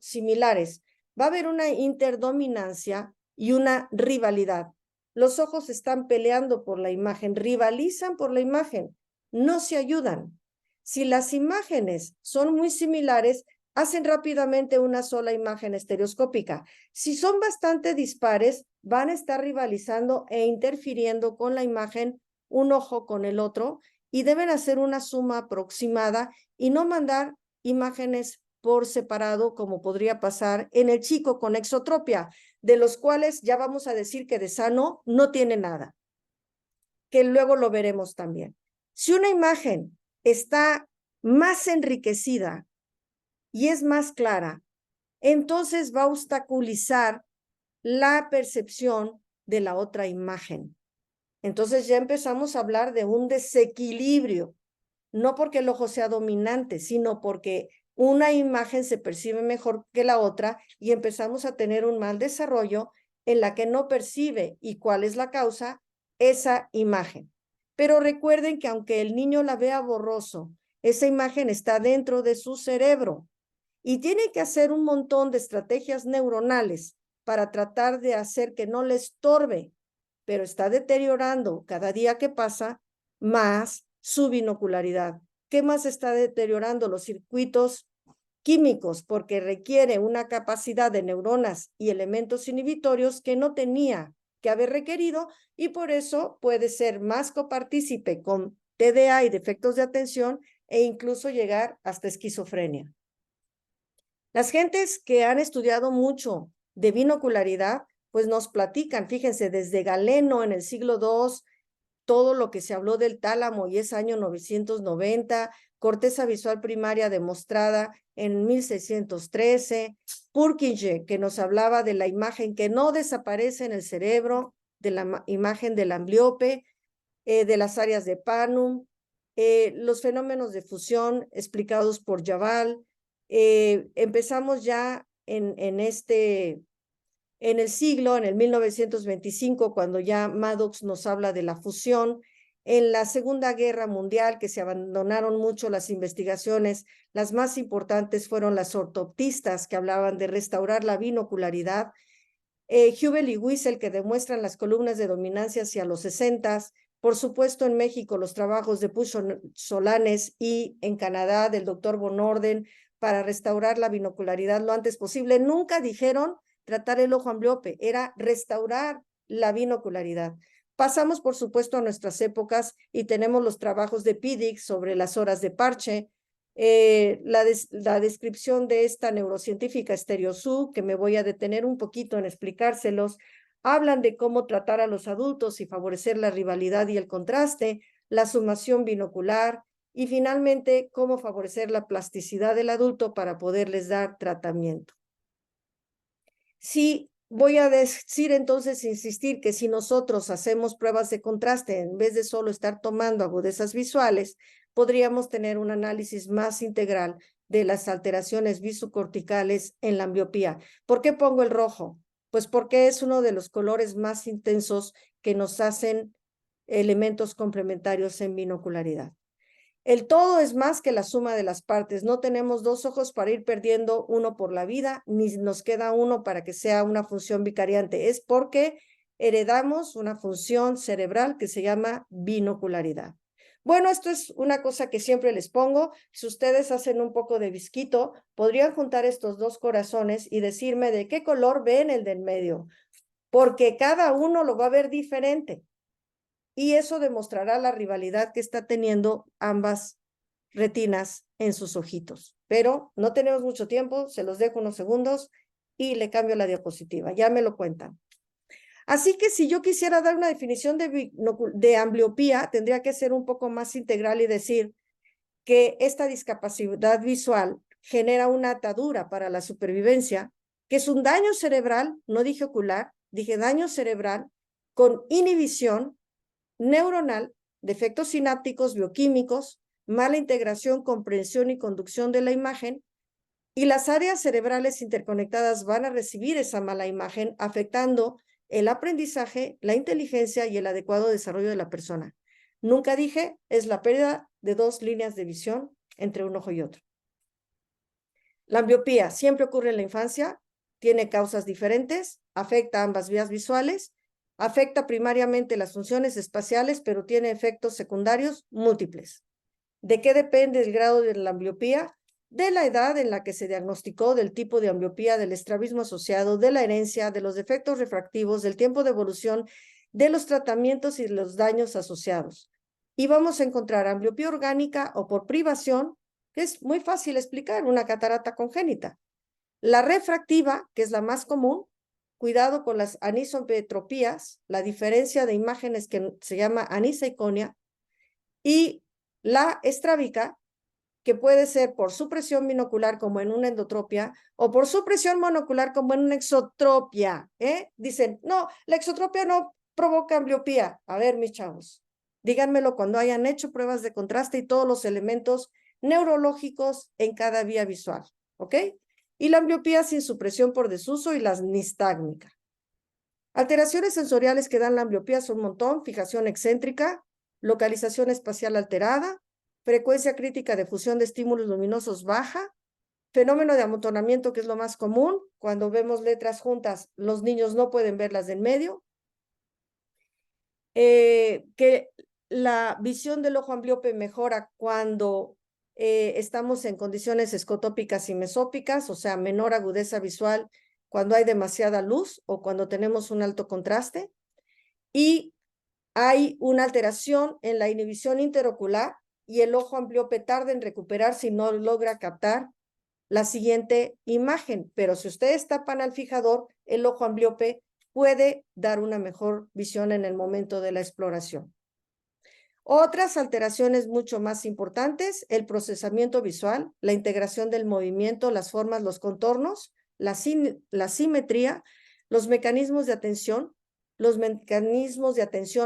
similares, va a haber una interdominancia y una rivalidad. Los ojos están peleando por la imagen, rivalizan por la imagen, no se ayudan. Si las imágenes son muy similares, hacen rápidamente una sola imagen estereoscópica. Si son bastante dispares, van a estar rivalizando e interfiriendo con la imagen, un ojo con el otro, y deben hacer una suma aproximada y no mandar imágenes por separado, como podría pasar en el chico con exotropia, de los cuales ya vamos a decir que de sano no tiene nada, que luego lo veremos también. Si una imagen está más enriquecida y es más clara, entonces va a obstaculizar la percepción de la otra imagen. Entonces ya empezamos a hablar de un desequilibrio, no porque el ojo sea dominante, sino porque una imagen se percibe mejor que la otra y empezamos a tener un mal desarrollo en la que no percibe y cuál es la causa, esa imagen. Pero recuerden que aunque el niño la vea borroso, esa imagen está dentro de su cerebro y tiene que hacer un montón de estrategias neuronales para tratar de hacer que no le estorbe, pero está deteriorando cada día que pasa más su binocularidad. ¿Qué más está deteriorando? Los circuitos químicos, porque requiere una capacidad de neuronas y elementos inhibitorios que no tenía que haber requerido y por eso puede ser más copartícipe con TDA y defectos de atención e incluso llegar hasta esquizofrenia. Las gentes que han estudiado mucho de binocularidad, pues nos platican, fíjense, desde Galeno en el siglo II, todo lo que se habló del tálamo y es año 990, corteza visual primaria demostrada en 1613, Purkinje, que nos hablaba de la imagen que no desaparece en el cerebro, de la imagen del ambliope, de las áreas de Panum, los fenómenos de fusión explicados por Yaval. Empezamos ya en el siglo, en el 1925, cuando ya Maddox nos habla de la fusión. En la Segunda Guerra Mundial, que se abandonaron mucho las investigaciones, las más importantes fueron las ortoptistas, que hablaban de restaurar la binocularidad. Hubel y Wiesel, que demuestran las columnas de dominancia hacia los 60. Por supuesto, en México, los trabajos de Puig Solanes y en Canadá del doctor Von Orden, para restaurar la binocularidad lo antes posible. Nunca dijeron tratar el ojo ambliope, era restaurar la binocularidad. Pasamos, por supuesto, a nuestras épocas y tenemos los trabajos de PIDIC sobre las horas de parche, la descripción de esta neurocientífica Esther Su, que me voy a detener un poquito en explicárselos, hablan de cómo tratar a los adultos y favorecer la rivalidad y el contraste, la sumación binocular y finalmente cómo favorecer la plasticidad del adulto para poderles dar tratamiento. Sí, voy a decir entonces, insistir que si nosotros hacemos pruebas de contraste en vez de solo estar tomando agudezas visuales, podríamos tener un análisis más integral de las alteraciones visocorticales en la ambliopía. ¿Por qué pongo el rojo? Pues porque es uno de los colores más intensos que nos hacen elementos complementarios en binocularidad. El todo es más que la suma de las partes. No tenemos dos ojos para ir perdiendo uno por la vida, ni nos queda uno para que sea una función vicariante. Es porque heredamos una función cerebral que se llama binocularidad. Bueno, esto es una cosa que siempre les pongo. Si ustedes hacen un poco de visquito, podrían juntar estos dos corazones y decirme de qué color ven el del medio, porque cada uno lo va a ver diferente. Y eso demostrará la rivalidad que está teniendo ambas retinas en sus ojitos. Pero no tenemos mucho tiempo, se los dejo unos segundos y le cambio la diapositiva, ya me lo cuentan. Así que si yo quisiera dar una definición de ambliopía, tendría que ser un poco más integral y decir que esta discapacidad visual genera una atadura para la supervivencia, que es un daño cerebral, no dije ocular, dije daño cerebral, con inhibición neuronal, defectos sinápticos bioquímicos, mala integración, comprensión y conducción de la imagen, y las áreas cerebrales interconectadas van a recibir esa mala imagen, afectando el aprendizaje, la inteligencia y el adecuado desarrollo de la persona. Nunca dije, es la pérdida de dos líneas de visión entre un ojo y otro. La ambliopía siempre ocurre en la infancia, tiene causas diferentes, afecta ambas vías visuales, afecta primariamente las funciones espaciales, pero tiene efectos secundarios múltiples. ¿De qué depende el grado de la ambliopía? De la edad en la que se diagnosticó, del tipo de ambliopía, del estrabismo asociado, de la herencia, de los defectos refractivos, del tiempo de evolución, de los tratamientos y de los daños asociados. Y vamos a encontrar ambliopía orgánica o por privación, que es muy fácil explicar, una catarata congénita. La refractiva, que es la más común, cuidado con las anisopetropías, la diferencia de imágenes que se llama aniseikonia, y la estrábica, que puede ser por supresión binocular como en una endotropia o por supresión monocular como en una exotropia. Dicen, no, la exotropia no provoca ambliopía. A ver, mis chavos, díganmelo cuando hayan hecho pruebas de contraste y todos los elementos neurológicos en cada vía visual, ¿ok? Y la ambliopía sin supresión por desuso y la nistágmica. Alteraciones sensoriales que dan la ambliopía son un montón: fijación excéntrica, localización espacial alterada, frecuencia crítica de fusión de estímulos luminosos baja, fenómeno de amontonamiento, que es lo más común. Cuando vemos letras juntas, los niños no pueden verlas de en medio. Que la visión del ojo ambliope mejora cuando estamos en condiciones escotópicas y mesópicas, o sea, menor agudeza visual cuando hay demasiada luz o cuando tenemos un alto contraste. Y hay una alteración en la inhibición interocular y el ojo ambliope tarda en recuperar si no logra captar la siguiente imagen. Pero si ustedes tapan al fijador, el ojo ambliope puede dar una mejor visión en el momento de la exploración. Otras alteraciones mucho más importantes: el procesamiento visual, la integración del movimiento, las formas, los contornos, la simetría, los mecanismos de atención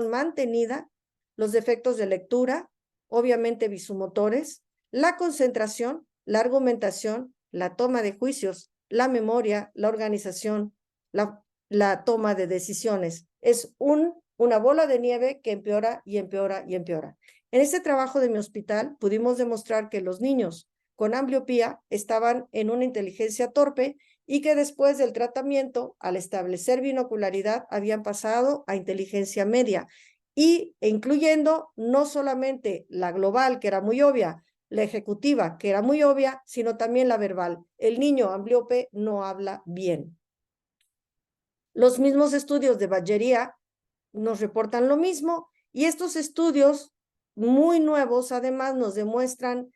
mantenida, los defectos de lectura, obviamente visumotores, la concentración, la argumentación, la toma de juicios, la memoria, la organización, la toma de decisiones. Es una bola de nieve que empeora y empeora y empeora. En este trabajo de mi hospital pudimos demostrar que los niños con ambliopía estaban en una inteligencia torpe y que después del tratamiento, al establecer binocularidad, habían pasado a inteligencia media, y incluyendo no solamente la global, que era muy obvia, la ejecutiva, que era muy obvia, sino también la verbal. El niño ambliope no habla bien. Los mismos estudios de Bayería nos reportan lo mismo, y estos estudios muy nuevos además nos demuestran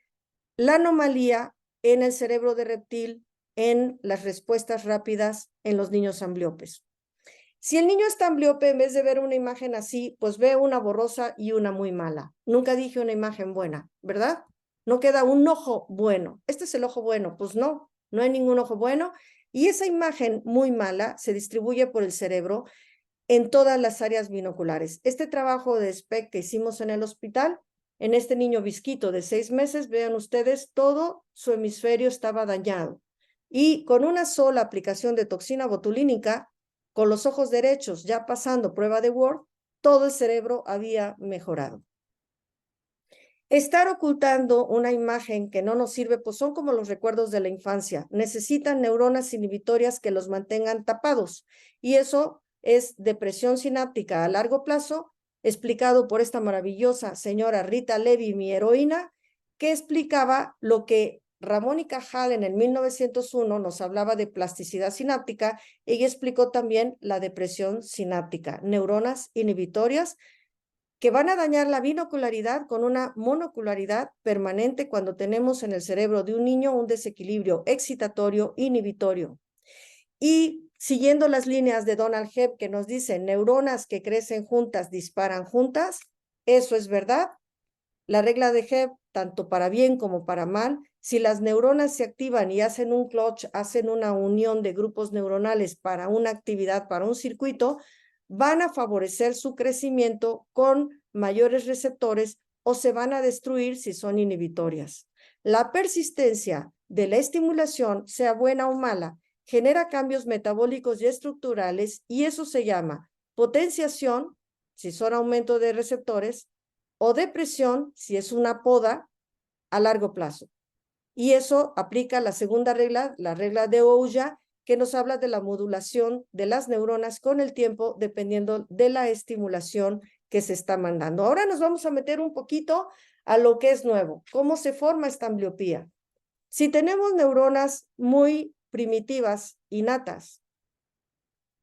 la anomalía en el cerebro de reptil en las respuestas rápidas en los niños ambliopes. Si el niño está ambliope, en vez de ver una imagen así, pues ve una borrosa y una muy mala. Nunca dije una imagen buena, ¿verdad? No queda un ojo bueno. Este es el ojo bueno. Pues no, no hay ningún ojo bueno. Y esa imagen muy mala se distribuye por el cerebro en todas las áreas binoculares. Este trabajo de SPEC que hicimos en el hospital, en este niño visquito de 6 meses, vean ustedes, todo su hemisferio estaba dañado. Y con una sola aplicación de toxina botulínica, con los ojos derechos ya pasando prueba de Ward, todo el cerebro había mejorado. Estar ocultando una imagen que no nos sirve, pues son como los recuerdos de la infancia. Necesitan neuronas inhibitorias que los mantengan tapados. Y eso es depresión sináptica a largo plazo, explicado por esta maravillosa señora Rita Levy, mi heroína, que explicaba lo que Ramón y Cajal en el 1901 nos hablaba de plasticidad sináptica. Ella explicó también la depresión sináptica, neuronas inhibitorias que van a dañar la binocularidad con una monocularidad permanente cuando tenemos en el cerebro de un niño un desequilibrio excitatorio inhibitorio. Y siguiendo las líneas de Donald Hebb que nos dicen neuronas que crecen juntas disparan juntas, eso es verdad. La regla de Hebb, tanto para bien como para mal, si las neuronas se activan y hacen un clutch, hacen una unión de grupos neuronales para una actividad, para un circuito, van a favorecer su crecimiento con mayores receptores o se van a destruir si son inhibitorias. La persistencia de la estimulación, sea buena o mala, genera cambios metabólicos y estructurales, y eso se llama potenciación, si son aumento de receptores, o depresión, si es una poda a largo plazo. Y eso aplica la segunda regla, la regla de Ouya, que nos habla de la modulación de las neuronas con el tiempo, dependiendo de la estimulación que se está mandando. Ahora nos vamos a meter un poquito a lo que es nuevo. ¿Cómo se forma esta ambliopía? Si tenemos neuronas muy primitivas, innatas,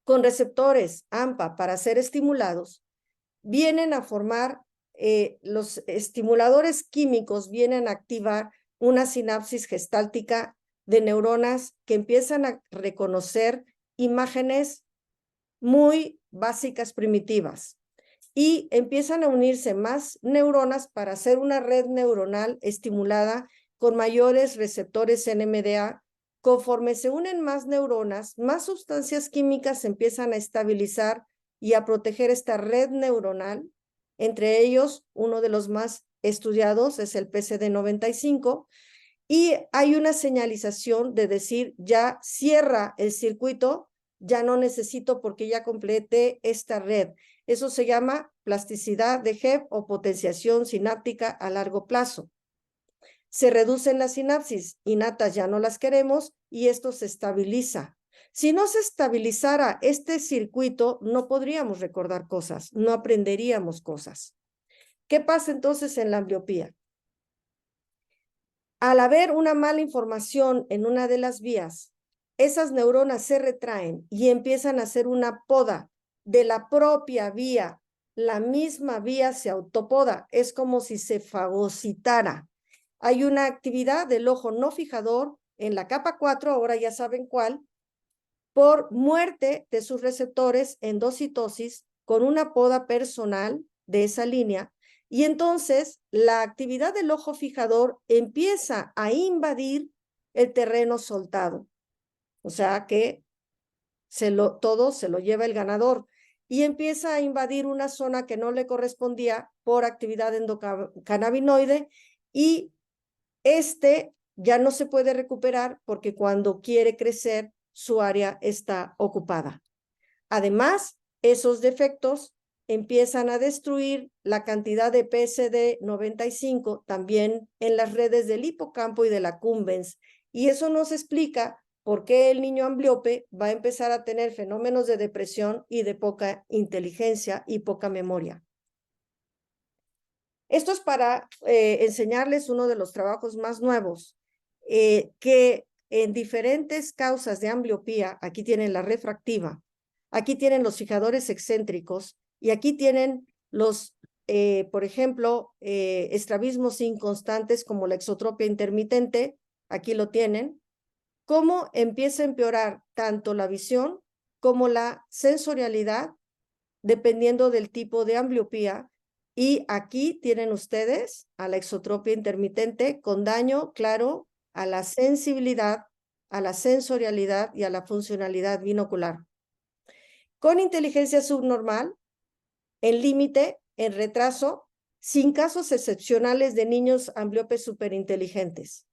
con receptores AMPA para ser estimulados, vienen a formar, los estimuladores químicos vienen a activar una sinapsis gestáltica de neuronas que empiezan a reconocer imágenes muy básicas, primitivas, y empiezan a unirse más neuronas para hacer una red neuronal estimulada con mayores receptores NMDA. Conforme se unen más neuronas, más sustancias químicas se empiezan a estabilizar y a proteger esta red neuronal. Entre ellos, uno de los más estudiados es el PCD95, y hay una señalización de decir, ya cierra el circuito, ya no necesito porque ya completé esta red. Eso se llama plasticidad de Hebb o potenciación sináptica a largo plazo. Se reducen las sinapsis innatas, ya no las queremos, y esto se estabiliza. Si no se estabilizara este circuito, no podríamos recordar cosas, no aprenderíamos cosas. ¿Qué pasa entonces en la ambliopía? Al haber una mala información en una de las vías, esas neuronas se retraen y empiezan a hacer una poda de la propia vía. La misma vía se autopoda, es como si se fagocitara. Hay una actividad del ojo no fijador en la capa 4, ahora ya saben cuál, por muerte de sus receptores endocitosis con una poda personal de esa línea. Y entonces la actividad del ojo fijador empieza a invadir el terreno soltado. O sea que todo se lo lleva el ganador y empieza a invadir una zona que no le correspondía por actividad endocannabinoide, y ya no se puede recuperar porque cuando quiere crecer su área está ocupada. Además, esos defectos empiezan a destruir la cantidad de PSD95 también en las redes del hipocampo y de la accumbens, y eso nos explica por qué el niño ambliope va a empezar a tener fenómenos de depresión y de poca inteligencia y poca memoria. Esto es para enseñarles uno de los trabajos más nuevos, que en diferentes causas de ambliopía, aquí tienen la refractiva, aquí tienen los fijadores excéntricos y aquí tienen los, por ejemplo, estrabismos inconstantes como la exotropia intermitente, aquí lo tienen, cómo empieza a empeorar tanto la visión como la sensorialidad, dependiendo del tipo de ambliopía. Y aquí tienen ustedes a la exotropia intermitente con daño, claro, a la sensibilidad, a la sensorialidad y a la funcionalidad binocular. Con inteligencia subnormal, en límite, en retraso, sin casos excepcionales de niños ambliopes superinteligentes.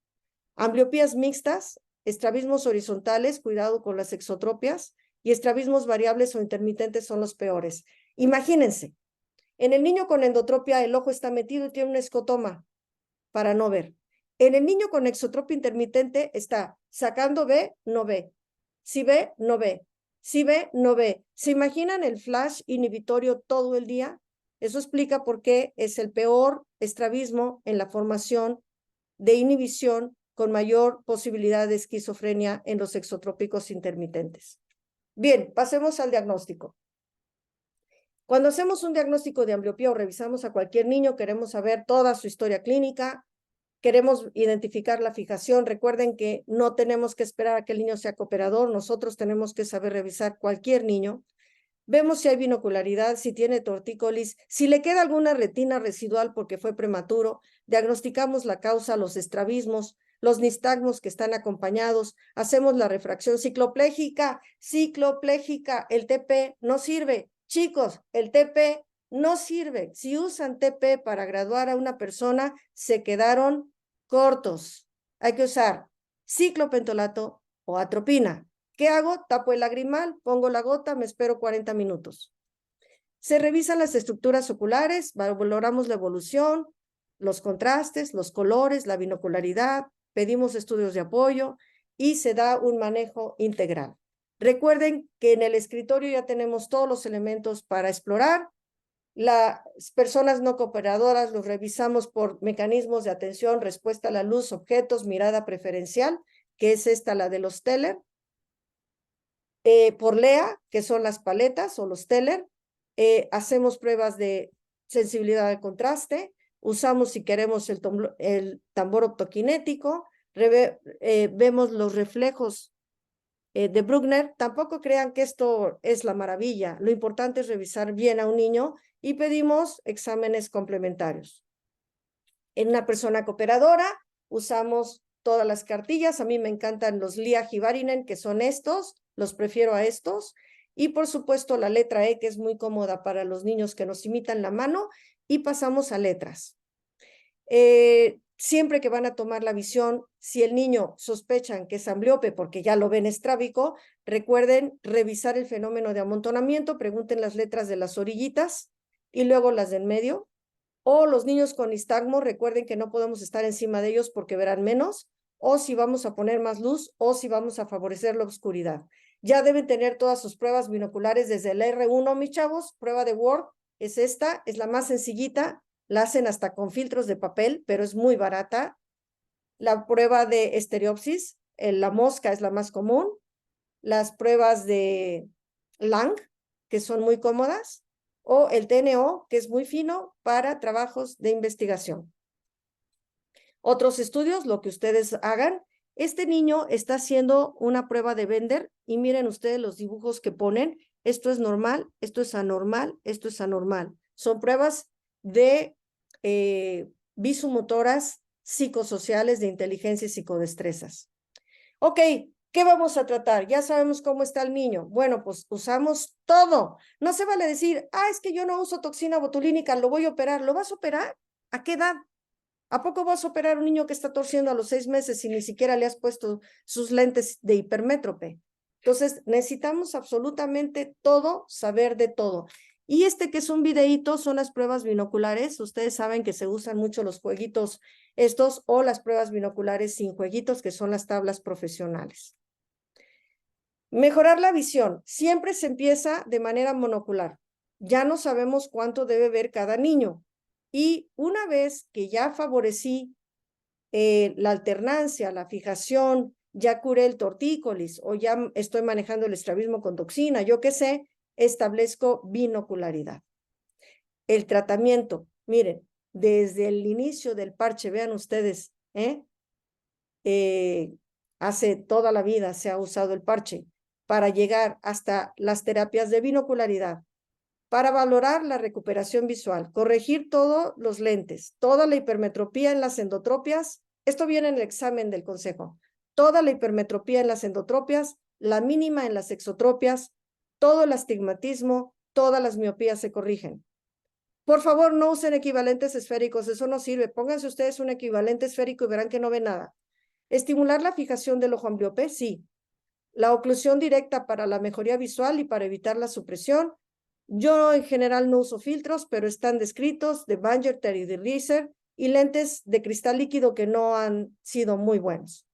Ambliopías mixtas, estrabismos horizontales, cuidado con las exotropias, y estrabismos variables o intermitentes son los peores. Imagínense, en el niño con endotropia el ojo está metido y tiene un escotoma para no ver. En el niño con exotropia intermitente está sacando B, no ve. Si ve, no ve. Si ve, no ve. ¿Se imaginan el flash inhibitorio todo el día? Eso explica por qué es el peor estrabismo en la formación de inhibición con mayor posibilidad de esquizofrenia en los exotrópicos intermitentes. Bien, pasemos al diagnóstico. Cuando hacemos un diagnóstico de ambliopía o revisamos a cualquier niño, queremos saber toda su historia clínica, queremos identificar la fijación. Recuerden que no tenemos que esperar a que el niño sea cooperador, nosotros tenemos que saber revisar cualquier niño. Vemos si hay binocularidad, si tiene tortícolis, si le queda alguna retina residual porque fue prematuro, diagnosticamos la causa, los estrabismos, los nistagmos que están acompañados, hacemos la refracción cicloplégica, el TP no sirve. Chicos, el TP no sirve. Si usan TP para graduar a una persona, se quedaron cortos. Hay que usar ciclopentolato o atropina. ¿Qué hago? Tapo el lagrimal, pongo la gota, me espero 40 minutos. Se revisan las estructuras oculares, valoramos la evolución, los contrastes, los colores, la binocularidad, pedimos estudios de apoyo y se da un manejo integral. Recuerden que en el escritorio ya tenemos todos los elementos para explorar. Las personas no cooperadoras los revisamos por mecanismos de atención, respuesta a la luz, objetos, mirada preferencial, que es esta la de los Teller. Por LEA, que son las paletas o los Teller, hacemos pruebas de sensibilidad al contraste, usamos si queremos el tambor optoquinético, vemos los reflejos de Bruckner. Tampoco crean que esto es la maravilla, lo importante es revisar bien a un niño y pedimos exámenes complementarios. En una persona cooperadora usamos todas las cartillas, a mí me encantan los Lia-Hivarinen, que son estos, los prefiero a estos, y por supuesto la letra E, que es muy cómoda para los niños que nos imitan la mano, y pasamos a letras. Siempre que van a tomar la visión, si el niño sospechan que es ambliope porque ya lo ven estrábico, recuerden revisar el fenómeno de amontonamiento, pregunten las letras de las orillitas y luego las del medio. O los niños con nistagmo, recuerden que no podemos estar encima de ellos porque verán menos, o si vamos a poner más luz, o si vamos a favorecer la oscuridad. Ya deben tener todas sus pruebas binoculares desde el R1, mis chavos. Prueba de Word es esta, es la más sencillita, la hacen hasta con filtros de papel, pero es muy barata. La prueba de estereopsis, la mosca es la más común. Las pruebas de Lang, que son muy cómodas, o el TNO, que es muy fino para trabajos de investigación. Otros estudios, lo que ustedes hagan. Este niño está haciendo una prueba de Bender y miren ustedes los dibujos que ponen. Esto es normal, esto es anormal, esto es anormal. Son pruebas de visumotoras psicosociales de inteligencia y psicodestrezas. Ok, ¿qué vamos a tratar? Ya sabemos cómo está el niño. Bueno, pues usamos todo. No se vale decir, es que yo no uso toxina botulínica, lo voy a operar. ¿Lo vas a operar? ¿A qué edad? ¿A poco vas a operar a un niño que está torciendo a los 6 meses y ni siquiera le has puesto sus lentes de hipermétrope? Entonces, necesitamos absolutamente todo, saber de todo. Y que es un videíto, son las pruebas binoculares. Ustedes saben que se usan mucho los jueguitos estos o las pruebas binoculares sin jueguitos, que son las tablas profesionales. Mejorar la visión. Siempre se empieza de manera monocular. Ya no sabemos cuánto debe ver cada niño. Y una vez que ya favorecí la alternancia, la fijación, ya curé el tortícolis o ya estoy manejando el estrabismo con toxina, yo qué sé, establezco binocularidad. El tratamiento, miren, desde el inicio del parche, vean ustedes, hace toda la vida se ha usado el parche para llegar hasta las terapias de binocularidad, para valorar la recuperación visual, corregir todos los lentes, toda la hipermetropía en las endotropias. Esto viene en el examen del consejo. Toda la hipermetropía en las endotropias, la mínima en las exotropias, todo el astigmatismo, todas las miopías se corrigen. Por favor, no usen equivalentes esféricos, eso no sirve. Pónganse ustedes un equivalente esférico y verán que no ve nada. Estimular la fijación del ojo ambliope, sí. La oclusión directa para la mejoría visual y para evitar la supresión. Yo en general no uso filtros, pero están descritos de Bangerter y de Reiser y lentes de cristal líquido que no han sido muy buenos.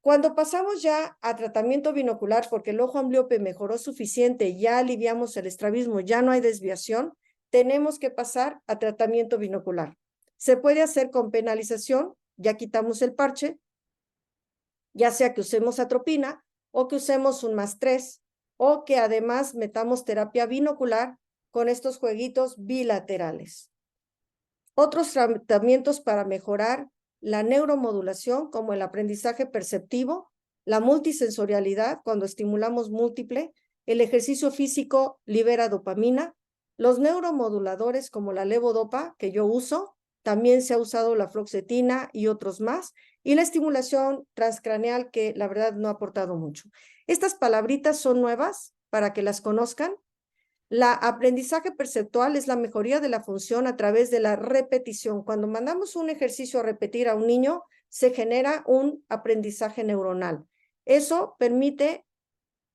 Cuando pasamos ya a tratamiento binocular, porque el ojo ambliope mejoró suficiente, ya aliviamos el estrabismo, ya no hay desviación, tenemos que pasar a tratamiento binocular. Se puede hacer con penalización, ya quitamos el parche, ya sea que usemos atropina o que usemos un +3, o que además metamos terapia binocular con estos jueguitos bilaterales. Otros tratamientos para mejorar la neuromodulación, como el aprendizaje perceptivo, la multisensorialidad, cuando estimulamos múltiple, el ejercicio físico libera dopamina, los neuromoduladores como la levodopa, que yo uso, también se ha usado la fluoxetina y otros más, y la estimulación transcraneal, que la verdad no ha aportado mucho. Estas palabritas son nuevas para que las conozcan. La aprendizaje perceptual es la mejoría de la función a través de la repetición. Cuando mandamos un ejercicio a repetir a un niño, se genera un aprendizaje neuronal. Eso permite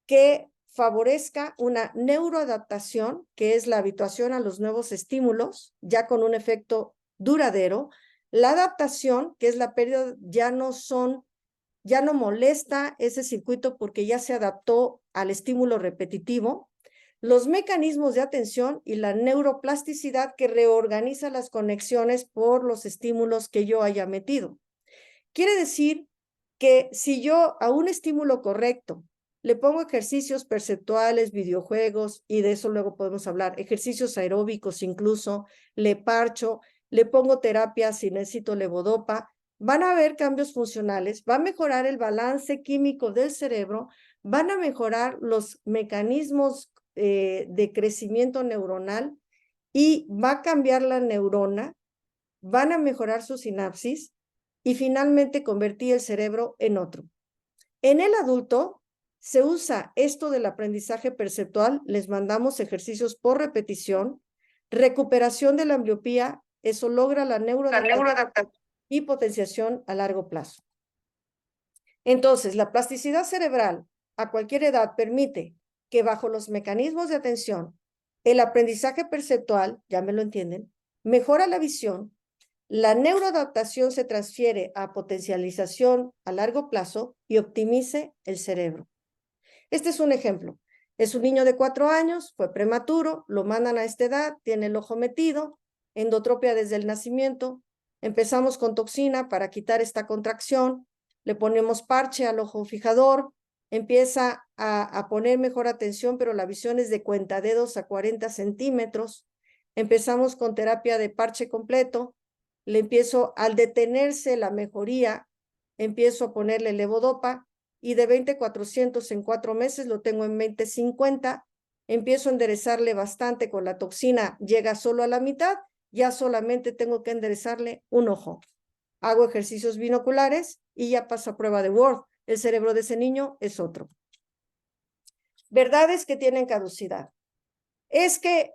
que favorezca una neuroadaptación, que es la habituación a los nuevos estímulos, ya con un efecto duradero. La adaptación, que es la pérdida, ya no molesta ese circuito porque ya se adaptó al estímulo repetitivo. Los mecanismos de atención y la neuroplasticidad, que reorganiza las conexiones por los estímulos que yo haya metido. Quiere decir que si yo a un estímulo correcto le pongo ejercicios perceptuales, videojuegos, y de eso luego podemos hablar, ejercicios aeróbicos incluso, le parcho, le pongo terapia si necesito levodopa, van a haber cambios funcionales, va a mejorar el balance químico del cerebro, van a mejorar los mecanismos de crecimiento neuronal y va a cambiar la neurona, van a mejorar su sinapsis y finalmente convertir el cerebro en otro. En el adulto se usa esto del aprendizaje perceptual, les mandamos ejercicios por repetición, recuperación de la ambliopía, eso logra la neuroadaptación y potenciación a largo plazo. Entonces, la plasticidad cerebral a cualquier edad permite que bajo los mecanismos de atención, el aprendizaje perceptual, ya me lo entienden, mejora la visión, la neuroadaptación se transfiere a potencialización a largo plazo y optimice el cerebro. Este es un ejemplo. Es un niño de 4 años, fue prematuro, lo mandan a esta edad, tiene el ojo metido, endotropia desde el nacimiento. Empezamos con toxina para quitar esta contracción, le ponemos parche al ojo fijador, empieza a poner mejor atención, pero la visión es de cuentadedos a 40 centímetros. Empezamos con terapia de parche completo, le empiezo, al detenerse la mejoría, empiezo a ponerle levodopa, y de 20,400 en 4 meses lo tengo en 20,50, empiezo a enderezarle bastante con la toxina, llega solo a la mitad, ya solamente tengo que enderezarle un ojo. Hago ejercicios binoculares y ya paso a prueba de Word. El cerebro de ese niño es otro. Verdades que tienen caducidad. Es que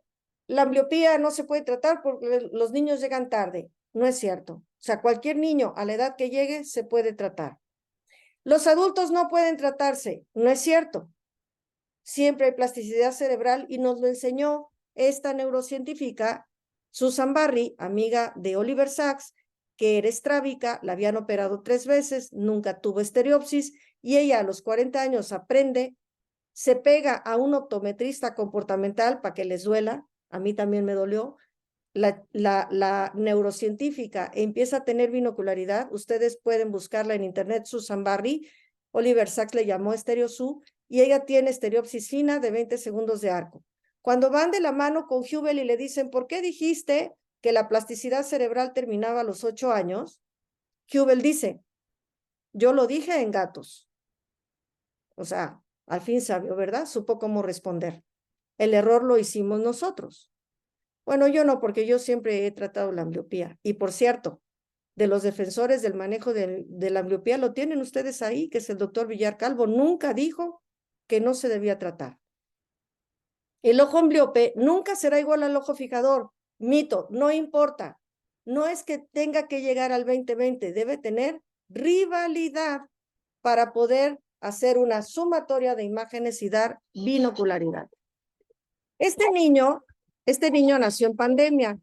la ambliopía no se puede tratar porque los niños llegan tarde. No es cierto. O sea, cualquier niño a la edad que llegue se puede tratar. Los adultos no pueden tratarse. No es cierto. Siempre hay plasticidad cerebral y nos lo enseñó esta neurocientífica Susan Barry, amiga de Oliver Sacks, que era estrábica, la habían operado 3 veces, nunca tuvo estereopsis y ella a los 40 años aprende, se pega a un optometrista comportamental para que les duela, a mí también me dolió, la neurocientífica empieza a tener binocularidad, ustedes pueden buscarla en internet, Susan Barry, Oliver Sacks le llamó estereosú, y ella tiene estereopsis fina de 20 segundos de arco. Cuando van de la mano con Hubel y le dicen, ¿por qué dijiste que la plasticidad cerebral terminaba a los 8 años? Hubel dice, yo lo dije en gatos. O sea, al fin sabió, ¿verdad? Supo cómo responder. El error lo hicimos nosotros. Bueno, yo no, porque yo siempre he tratado la ambliopía. Y por cierto, de los defensores del manejo de la ambliopía, lo tienen ustedes ahí, que es el doctor Villar Calvo. Nunca dijo que no se debía tratar. El ojo ambliope nunca será igual al ojo fijador. Mito, no importa. No es que tenga que llegar al 20/20, debe tener rivalidad para poder hacer una sumatoria de imágenes y dar binocularidad. Este niño nació en pandemia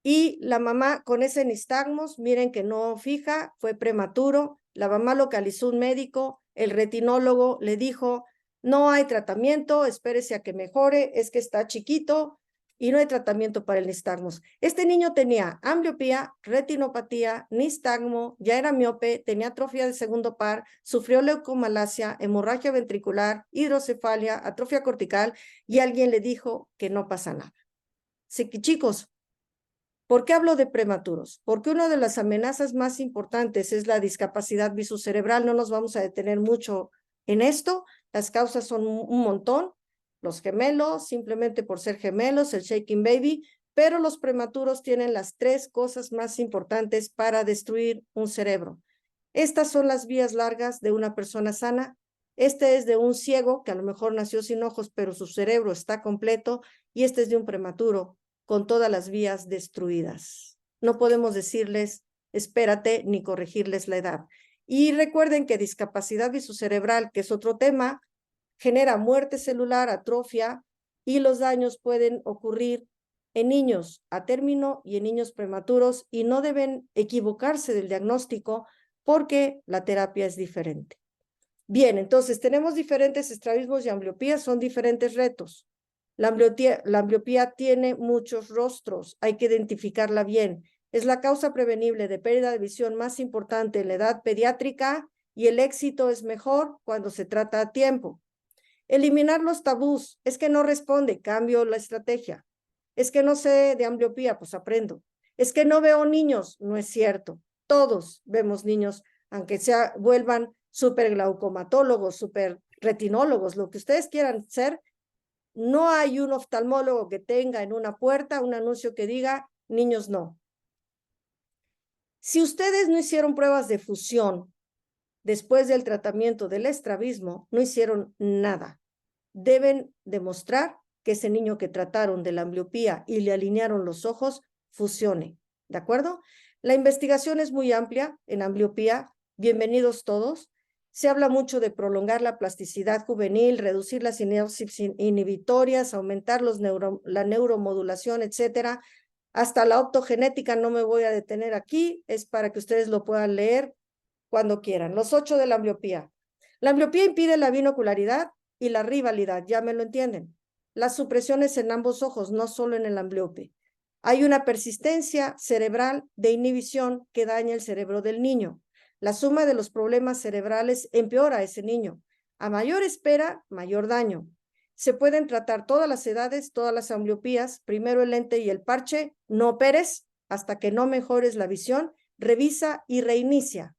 y la mamá con ese nistagmos, miren que no fija, fue prematuro, la mamá localizó un médico, el retinólogo le dijo, no hay tratamiento, espérese a que mejore, es que está chiquito y no hay tratamiento para el nistagmos. Este niño tenía ambliopía, retinopatía, nistagmo, ya era miope, tenía atrofia de segundo par, sufrió leucomalacia, hemorragia ventricular, hidrocefalia, atrofia cortical y alguien le dijo que no pasa nada. Así que chicos, ¿por qué hablo de prematuros? Porque una de las amenazas más importantes es la discapacidad visocerebral. No nos vamos a detener mucho en esto. Las causas son un montón. Los gemelos, simplemente por ser gemelos, el shaking baby, pero los prematuros tienen las 3 cosas más importantes para destruir un cerebro. Estas son las vías largas de una persona sana. Este es de un ciego que a lo mejor nació sin ojos, pero su cerebro está completo, y este es de un prematuro con todas las vías destruidas. No podemos decirles, espérate, ni corregirles la edad. Y recuerden que discapacidad visocerebral, que es otro tema, genera muerte celular, atrofia, y los daños pueden ocurrir en niños a término y en niños prematuros, y no deben equivocarse del diagnóstico porque la terapia es diferente. Bien, entonces tenemos diferentes estrabismos y ambliopías, son diferentes retos. La ambliopía tiene muchos rostros, hay que identificarla bien. Es la causa prevenible de pérdida de visión más importante en la edad pediátrica y el éxito es mejor cuando se trata a tiempo. Eliminar los tabús, es que no responde, cambio la estrategia. Es que no sé de ambliopía, pues aprendo. Es que no veo niños, no es cierto. Todos vemos niños, aunque vuelvan súper glaucomatólogos, súper retinólogos, lo que ustedes quieran ser. No hay un oftalmólogo que tenga en una puerta un anuncio que diga niños no. Si ustedes no hicieron pruebas de fusión después del tratamiento del estrabismo, no hicieron nada. Deben demostrar que ese niño que trataron de la ambliopía y le alinearon los ojos fusione, ¿de acuerdo? La investigación es muy amplia en ambliopía, bienvenidos todos. Se habla mucho de prolongar la plasticidad juvenil, reducir las sinapsis inhibitorias, aumentar la neuromodulación, etcétera. Hasta la optogenética no me voy a detener aquí, es para que ustedes lo puedan leer cuando quieran. Los 8 de la ambliopía. La ambliopía impide la binocularidad y la rivalidad, ya me lo entienden. Las supresiones en ambos ojos, no solo en el ambliope. Hay una persistencia cerebral de inhibición que daña el cerebro del niño. La suma de los problemas cerebrales empeora a ese niño. A mayor espera, mayor daño. Se pueden tratar todas las edades, todas las ambliopías, primero el lente y el parche, no operes hasta que no mejores la visión, revisa y reinicia.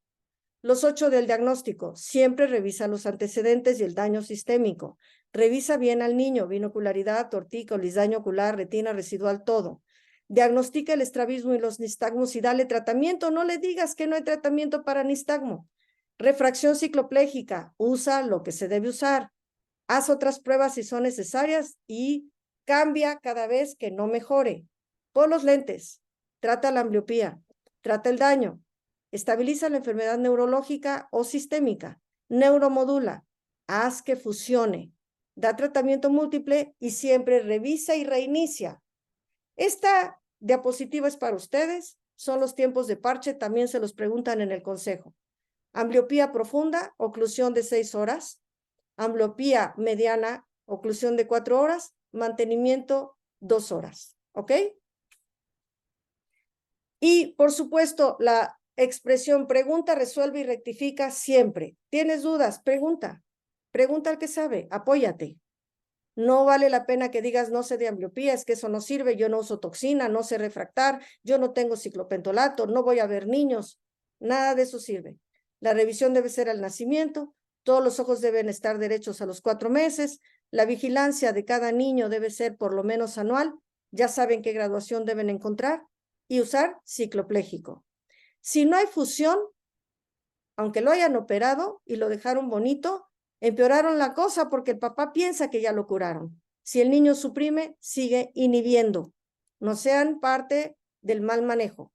Los 8 del diagnóstico, siempre revisa los antecedentes y el daño sistémico. Revisa bien al niño, binocularidad, tortícolis, daño ocular, retina residual, todo. Diagnostica el estrabismo y los nistagmos y dale tratamiento. No le digas que no hay tratamiento para nistagmo. Refracción cicloplégica, usa lo que se debe usar. Haz otras pruebas si son necesarias y cambia cada vez que no mejore. Pon los lentes, trata la ambliopía, trata el daño, estabiliza la enfermedad neurológica o sistémica, neuromodula, haz que fusione, da tratamiento múltiple y siempre revisa y reinicia. Esta diapositiva es para ustedes, son los tiempos de parche, también se los preguntan en el consejo. Ambliopía profunda, oclusión de 6 horas. Ambliopía mediana, oclusión de 4 horas. Mantenimiento 2 horas, ¿ok? Y, por supuesto, la expresión pregunta, resuelve y rectifica siempre. ¿Tienes dudas? Pregunta. Pregunta al que sabe, apóyate. No vale la pena que digas, no sé de ambliopía, es que eso no sirve, yo no uso toxina, no sé refractar, yo no tengo ciclopentolato, no voy a ver niños. Nada de eso sirve. La revisión debe ser al nacimiento, todos los ojos deben estar derechos a los 4 meses, la vigilancia de cada niño debe ser por lo menos anual, ya saben qué graduación deben encontrar, y usar ciclopléjico. Si no hay fusión, aunque lo hayan operado y lo dejaron bonito, empeoraron la cosa porque el papá piensa que ya lo curaron. Si el niño suprime, sigue inhibiendo. No sean parte del mal manejo.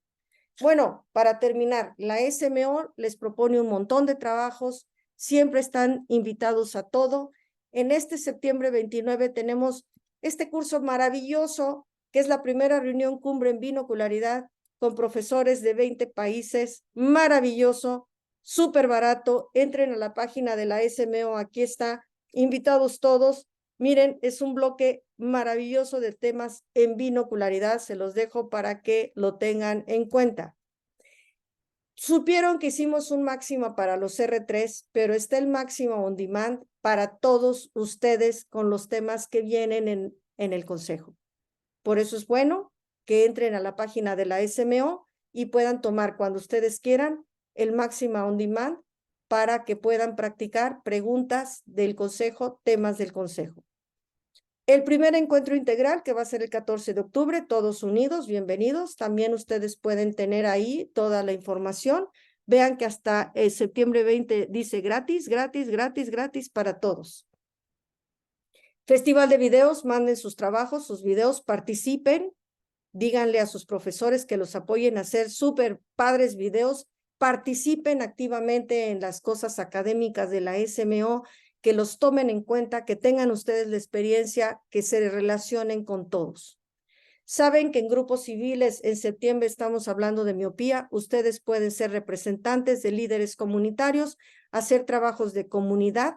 Bueno, para terminar, la SMO les propone un montón de trabajos, siempre están invitados a todo. En este septiembre 29 tenemos este curso maravilloso, que es la primera reunión cumbre en binocularidad con profesores de 20 países, maravilloso, súper barato. Entren a la página de la SMO, aquí está, invitados todos. Miren, es un bloque maravilloso de temas en binocularidad, se los dejo para que lo tengan en cuenta. Supieron que hicimos un máximo para los R3, pero está el máximo on demand para todos ustedes con los temas que vienen en el consejo. Por eso es bueno que entren a la página de la SMO y puedan tomar cuando ustedes quieran el máximo on demand para que puedan practicar preguntas del consejo, temas del consejo. El primer encuentro integral, que va a ser el 14 de octubre, todos unidos, bienvenidos. También ustedes pueden tener ahí toda la información. Vean que hasta septiembre 20 dice gratis, gratis, gratis, gratis para todos. Festival de videos, manden sus trabajos, sus videos, participen. Díganle a sus profesores que los apoyen a hacer súper padres videos. Participen activamente en las cosas académicas de la SMO, que los tomen en cuenta, que tengan ustedes la experiencia, que se relacionen con todos. Saben que en grupos civiles en septiembre estamos hablando de miopía. Ustedes pueden ser representantes de líderes comunitarios, hacer trabajos de comunidad.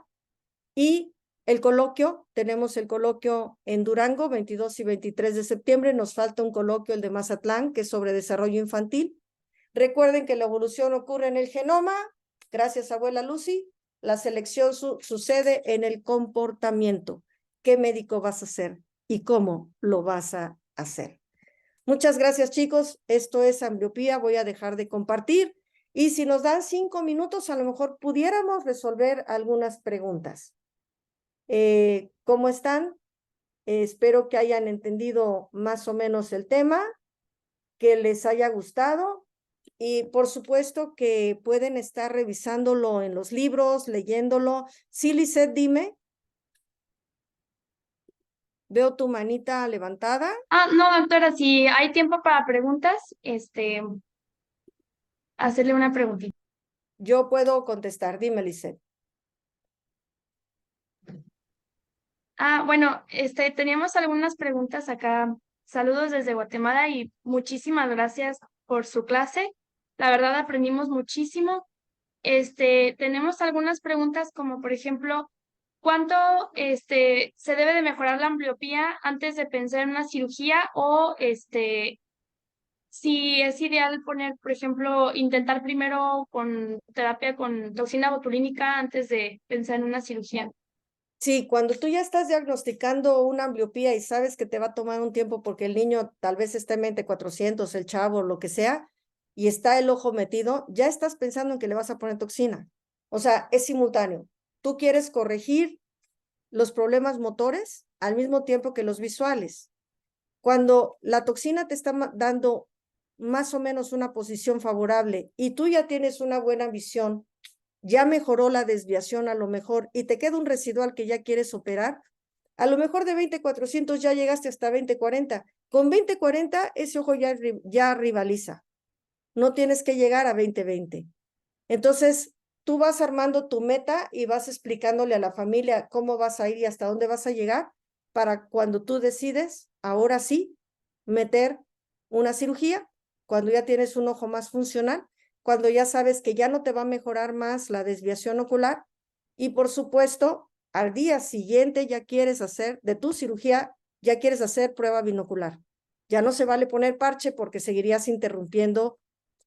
Y el coloquio, tenemos el coloquio en Durango, 22 y 23 de septiembre. Nos falta un coloquio, el de Mazatlán, que es sobre desarrollo infantil. Recuerden que la evolución ocurre en el genoma. Gracias, abuela Lucy. La selección sucede en el comportamiento. ¿Qué médico vas a ser y cómo lo vas a hacer? Muchas gracias, chicos. Esto es ambliopía. Voy a dejar de compartir. Y si nos dan 5 minutos, a lo mejor pudiéramos resolver algunas preguntas. ¿Cómo están? Espero que hayan entendido más o menos el tema, que les haya gustado. Y por supuesto que pueden estar revisándolo en los libros, leyéndolo. Sí, Lisette, dime. Veo tu manita levantada. No, doctora, si hay tiempo para preguntas, hacerle una preguntita. Yo puedo contestar. Dime, Lisette. Bueno, teníamos algunas preguntas acá. Saludos desde Guatemala y muchísimas gracias por su clase. La verdad aprendimos muchísimo. Tenemos algunas preguntas como, por ejemplo, ¿cuánto se debe de mejorar la ambliopía antes de pensar en una cirugía o si es ideal poner, por ejemplo, intentar primero con terapia con toxina botulínica antes de pensar en una cirugía? Sí, cuando tú ya estás diagnosticando una ambliopía y sabes que te va a tomar un tiempo porque el niño tal vez está en 20/400, el chavo, lo que sea, y está el ojo metido, ya estás pensando en que le vas a poner toxina. O sea, es simultáneo. Tú quieres corregir los problemas motores al mismo tiempo que los visuales. Cuando la toxina te está dando más o menos una posición favorable y tú ya tienes una buena visión, ya mejoró la desviación a lo mejor y te queda un residual que ya quieres operar, a lo mejor de 20/400 ya llegaste hasta 20/40. Con 20/40 ese ojo ya rivaliza. No tienes que llegar a 20/20. Entonces, tú vas armando tu meta y vas explicándole a la familia cómo vas a ir y hasta dónde vas a llegar para cuando tú decides, ahora sí, meter una cirugía, cuando ya tienes un ojo más funcional, cuando ya sabes que ya no te va a mejorar más la desviación ocular y por supuesto, al día siguiente ya quieres hacer de tu cirugía ya quieres hacer prueba binocular. Ya no se vale poner parche porque seguirías interrumpiendo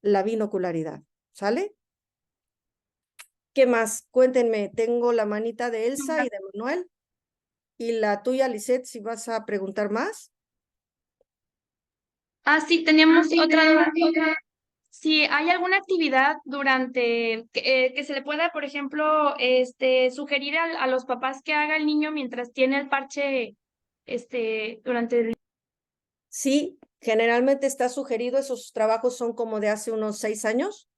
la binocularidad. ¿Sale? ¿Qué más? Cuéntenme, tengo la manita de Elsa y de Manuel. Y la tuya, Lisette, si vas a preguntar más. Sí, teníamos otra duda. Si hay alguna actividad durante que se le pueda, por ejemplo, sugerir a los papás que haga el niño mientras tiene el parche, durante el... Sí, generalmente está sugerido, esos trabajos son como de hace unos 6 años,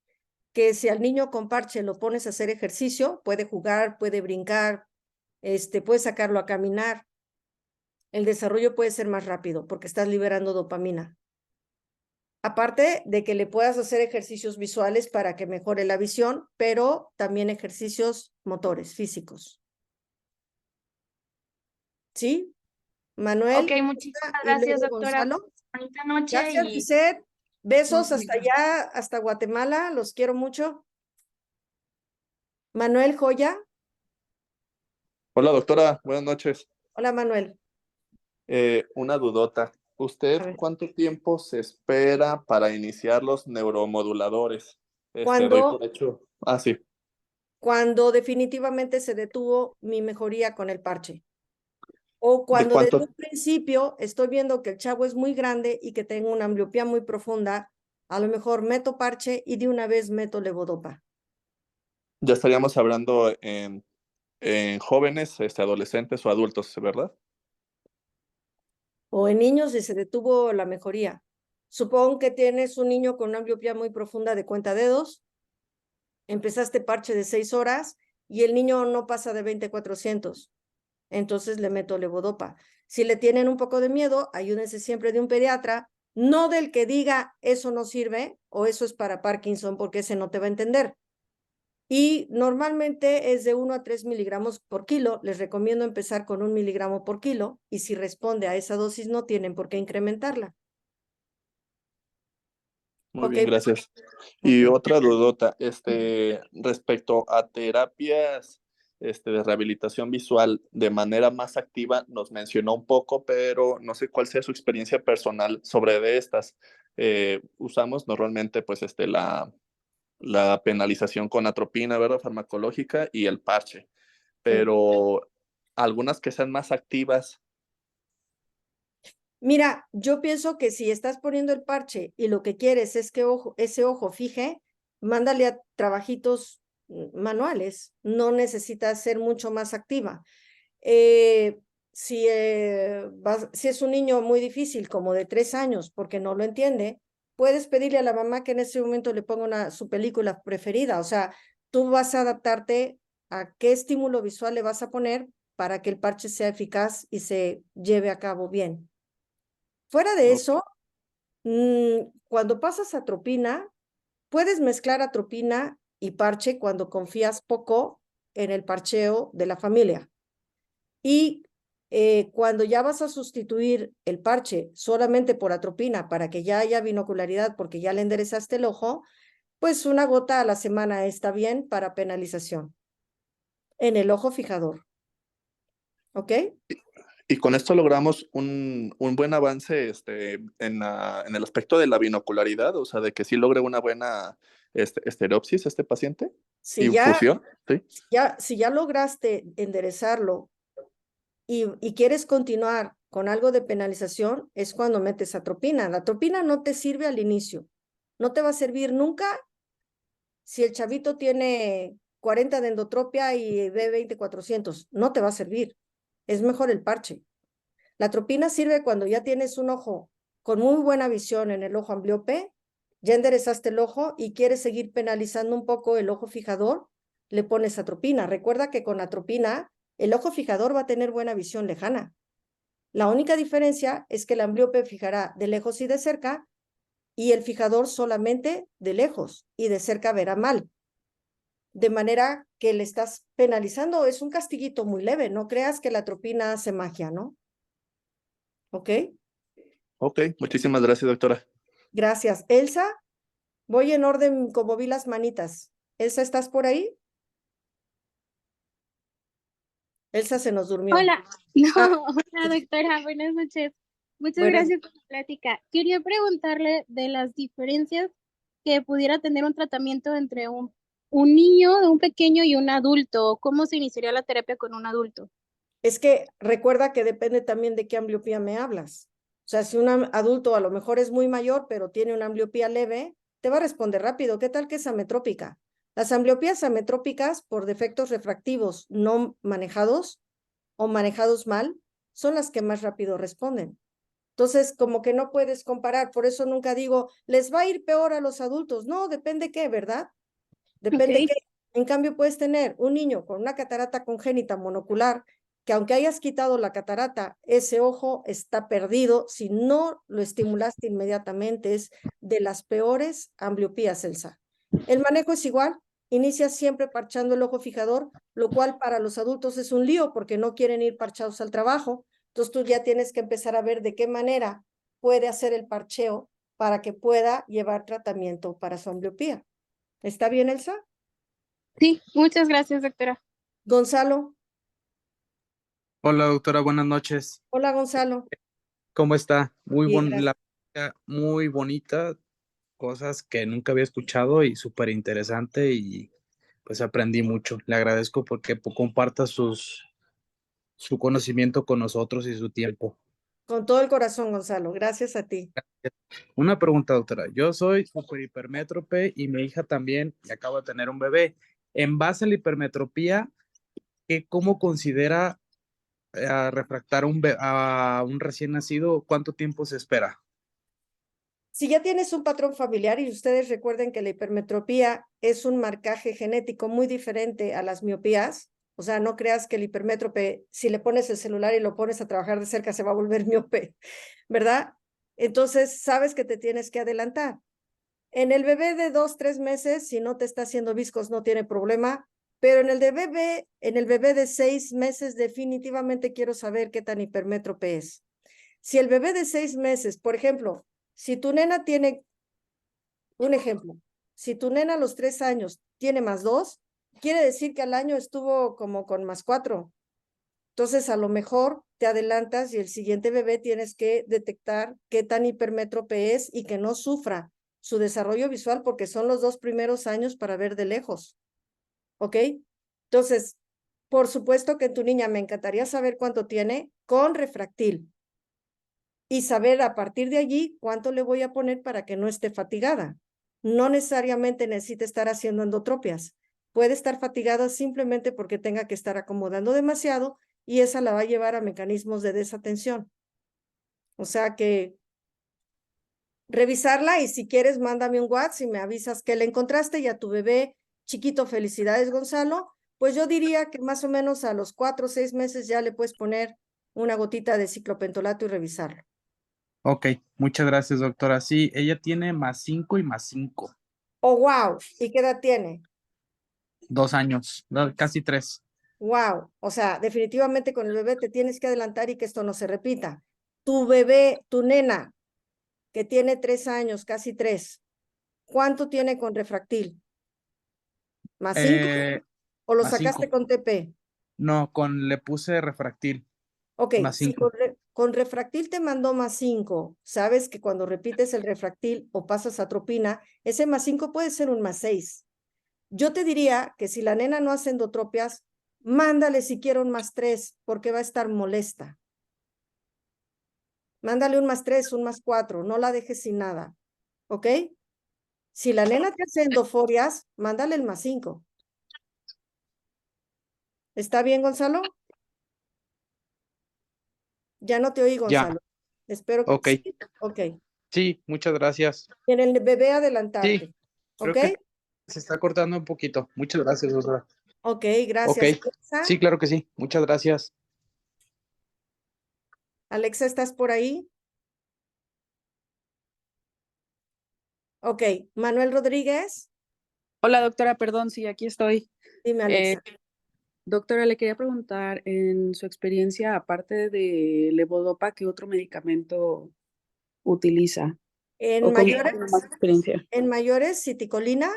que si al niño con parche lo pones a hacer ejercicio, puede jugar, puede brincar, puede sacarlo a caminar. El desarrollo puede ser más rápido porque estás liberando dopamina. Aparte de que le puedas hacer ejercicios visuales para que mejore la visión, pero también ejercicios motores, físicos. ¿Sí? Ok, Manuel muchísimas y gracias, luego doctora. Gonzalo. Bonita noche Gracias, y Lisette. Besos nos hasta ubicamos. allá, hasta Guatemala. Los quiero mucho. Manuel Joya. Hola doctora, buenas noches. Hola, Manuel. Una dudota. ¿Usted A ver, cuánto tiempo se espera para iniciar los neuromoduladores? Doy por cuando, hecho. Sí. cuando definitivamente se detuvo mi mejoría con el parche. O ¿De cuando desde cuánto? un principio estoy viendo que el chavo es muy grande y que tengo una ambliopía muy profunda, a lo mejor meto parche y de una vez meto levodopa. Ya estaríamos hablando en jóvenes, adolescentes o adultos, ¿verdad? O en niños y se detuvo la mejoría. Supón que tienes un niño con una ambliopía muy profunda de cuentadedos, empezaste parche de 6 horas y el niño no pasa de 20/400. Entonces le meto levodopa. Si le tienen un poco de miedo, ayúdense siempre de un pediatra, no del que diga eso no sirve o eso es para Parkinson porque ese no te va a entender. Y normalmente es de 1 a 3 miligramos por kilo. Les recomiendo empezar con 1 miligramo por kilo y si responde a esa dosis no tienen por qué incrementarla. Muy Ok, bien, gracias. Y ok. otra dudota, respecto a terapias, de rehabilitación visual de manera más activa, nos mencionó un poco, pero no sé cuál sea su experiencia personal sobre de estas. Usamos normalmente, pues, la penalización con atropina, ¿verdad? Farmacológica y el parche, Sí. pero algunas que sean más activas. Mira, yo pienso que si estás poniendo el parche y lo que quieres es que ese ojo fije, mándale a trabajitos manuales. No necesitas ser mucho más activa. Si es un niño muy difícil, como de 3 años, porque no lo entiende, puedes pedirle a la mamá que en ese momento le ponga su película preferida. O sea, tú vas a adaptarte a qué estímulo visual le vas a poner para que el parche sea eficaz y se lleve a cabo bien. Fuera de Ok, eso, cuando pasas a atropina, puedes mezclar atropina y parche cuando confías poco en el parcheo de la familia. Y cuando ya vas a sustituir el parche solamente por atropina para que ya haya binocularidad porque ya le enderezaste el ojo, pues 1 gota a la semana está bien para penalización en el ojo fijador. ¿Ok? y con esto logramos un buen avance en el aspecto de la binocularidad, o sea, de que sí logre una buena estereopsis este paciente Si y ya, fusión, ¿sí? si ya lograste enderezarlo y quieres continuar con algo de penalización, es cuando metes atropina. La atropina no te sirve al inicio. No te va a servir nunca si el chavito tiene 40 de endotropia y ve 20/400. No te va a servir. Es mejor el parche. La atropina sirve cuando ya tienes un ojo con muy buena visión en el ojo ambliope, ya enderezaste el ojo y quieres seguir penalizando un poco el ojo fijador, le pones atropina. Recuerda que con atropina el ojo fijador va a tener buena visión lejana. La única diferencia es que el ambliope fijará de lejos y de cerca y el fijador solamente de lejos y de cerca verá mal. De manera que le estás penalizando, es un castiguito muy leve, no creas que la atropina hace magia, ¿no? ¿Ok? Ok, muchísimas gracias, doctora. Gracias. Elsa, voy en orden como vi las manitas. Elsa, ¿estás por ahí? Elsa se nos durmió. Hola, no, Ah, hola doctora, buenas noches. Muchas buenas. gracias por la plática. Quería preguntarle de las diferencias que pudiera tener un tratamiento entre un niño, un pequeño y un adulto. ¿Cómo se iniciaría la terapia con un adulto? Es que recuerda que depende también de qué ambliopía me hablas. O sea, si un adulto a lo mejor es muy mayor, pero tiene una ambliopía leve, te va a responder rápido. ¿Qué tal que es ametrópica? Las ambliopías ametrópicas, por defectos refractivos no manejados o manejados mal, son las que más rápido responden. Entonces, como que no puedes comparar, por eso nunca digo, les va a ir peor a los adultos. No, depende qué, ¿verdad? Depende Ok. qué. En cambio, puedes tener un niño con una catarata congénita monocular, que aunque hayas quitado la catarata, ese ojo está perdido si no lo estimulaste inmediatamente. Es de las peores ambliopías, Elsa. El manejo es igual, inicia siempre parchando el ojo fijador, lo cual para los adultos es un lío porque no quieren ir parchados al trabajo. Entonces tú ya tienes que empezar a ver de qué manera puede hacer el parcheo para que pueda llevar tratamiento para su ambliopía. ¿Está bien, Elsa? Sí, muchas gracias, doctora. Gonzalo. Hola doctora, buenas noches. Hola, Gonzalo. ¿Cómo está? Bien, gracias. Muy bonita, cosas que nunca había escuchado y súper interesante y pues aprendí mucho. Le agradezco porque comparta su conocimiento con nosotros y su tiempo. Con todo el corazón, Gonzalo. Gracias a ti. Una pregunta, doctora. Yo soy súper hipermétrope y mi hija también y acabo de tener un bebé. En base a la hipermetropía, ¿cómo considera refractar a un recién nacido? ¿Cuánto tiempo se espera? Si ya tienes un patrón familiar y ustedes recuerden que la hipermetropía es un marcaje genético muy diferente a las miopías, o sea, no creas que el hipermétrope, si le pones el celular y lo pones a trabajar de cerca, se va a volver miope, ¿verdad? Entonces, sabes que te tienes que adelantar. En el bebé de 2, 3 meses, si no te está haciendo viscos, no tiene problema, pero en el bebé de 6 meses, definitivamente quiero saber qué tan hipermétrope es. Si el bebé de 6 meses, por ejemplo, si tu nena tiene, un ejemplo, si tu nena a los 3 años tiene +2, quiere decir que al año estuvo como con +4. Entonces, a lo mejor te adelantas y el siguiente bebé tienes que detectar qué tan hipermétrope es y que no sufra su desarrollo visual porque son los 2 primeros años para ver de lejos. ¿Ok? Entonces, por supuesto que tu niña me encantaría saber cuánto tiene con refractil y saber a partir de allí cuánto le voy a poner para que no esté fatigada. No necesariamente necesita estar haciendo endotropias. Puede estar fatigada simplemente porque tenga que estar acomodando demasiado y esa la va a llevar a mecanismos de desatención. O sea que revisarla y si quieres mándame un WhatsApp y me avisas que la encontraste y a tu bebé chiquito, felicidades Gonzalo, pues yo diría que más o menos a los 4 o 6 meses ya le puedes poner una gotita de ciclopentolato y revisarlo. Ok, muchas gracias, doctora. Sí, ella tiene +5 y +5. Oh, wow. ¿Y qué edad tiene? 2 años, no, casi 3. Wow. O sea, definitivamente con el bebé te tienes que adelantar y que esto no se repita. Tu bebé, tu nena, que tiene 3 años, casi 3, ¿cuánto tiene con refractil? ¿+5 o lo sacaste +5. con TP? No, le puse refractil. Ok, si +5. con refractil te mandó +5, sabes que cuando repites el refractil o pasas a atropina, ese +5 puede ser un +6. Yo te diría que si la nena no hace endotropias, mándale siquiera un +3 porque va a estar molesta. Mándale un +3, un +4, no la dejes sin nada, ¿ok? Si la nena te hace endoforias, mándale el +5. ¿Está bien, Gonzalo? Ya no te oí, Ya, Gonzalo. Espero que ok. sí. Ok. Sí, muchas gracias. Y en el bebé Sí, adelantarte, creo ¿ok? que se está cortando un poquito. Muchas gracias, doctora. Ok, Ok, gracias. Alexa, sí, claro que sí. Muchas gracias. Alexa, ¿estás por ahí? Ok, Manuel Rodríguez, Hola, doctora, perdón, sí, aquí estoy. dime, Alexa. Doctora, le quería preguntar, en su experiencia, aparte de levodopa, ¿qué otro medicamento utiliza? En ¿O con qué mayores, tiene más experiencia? citicolina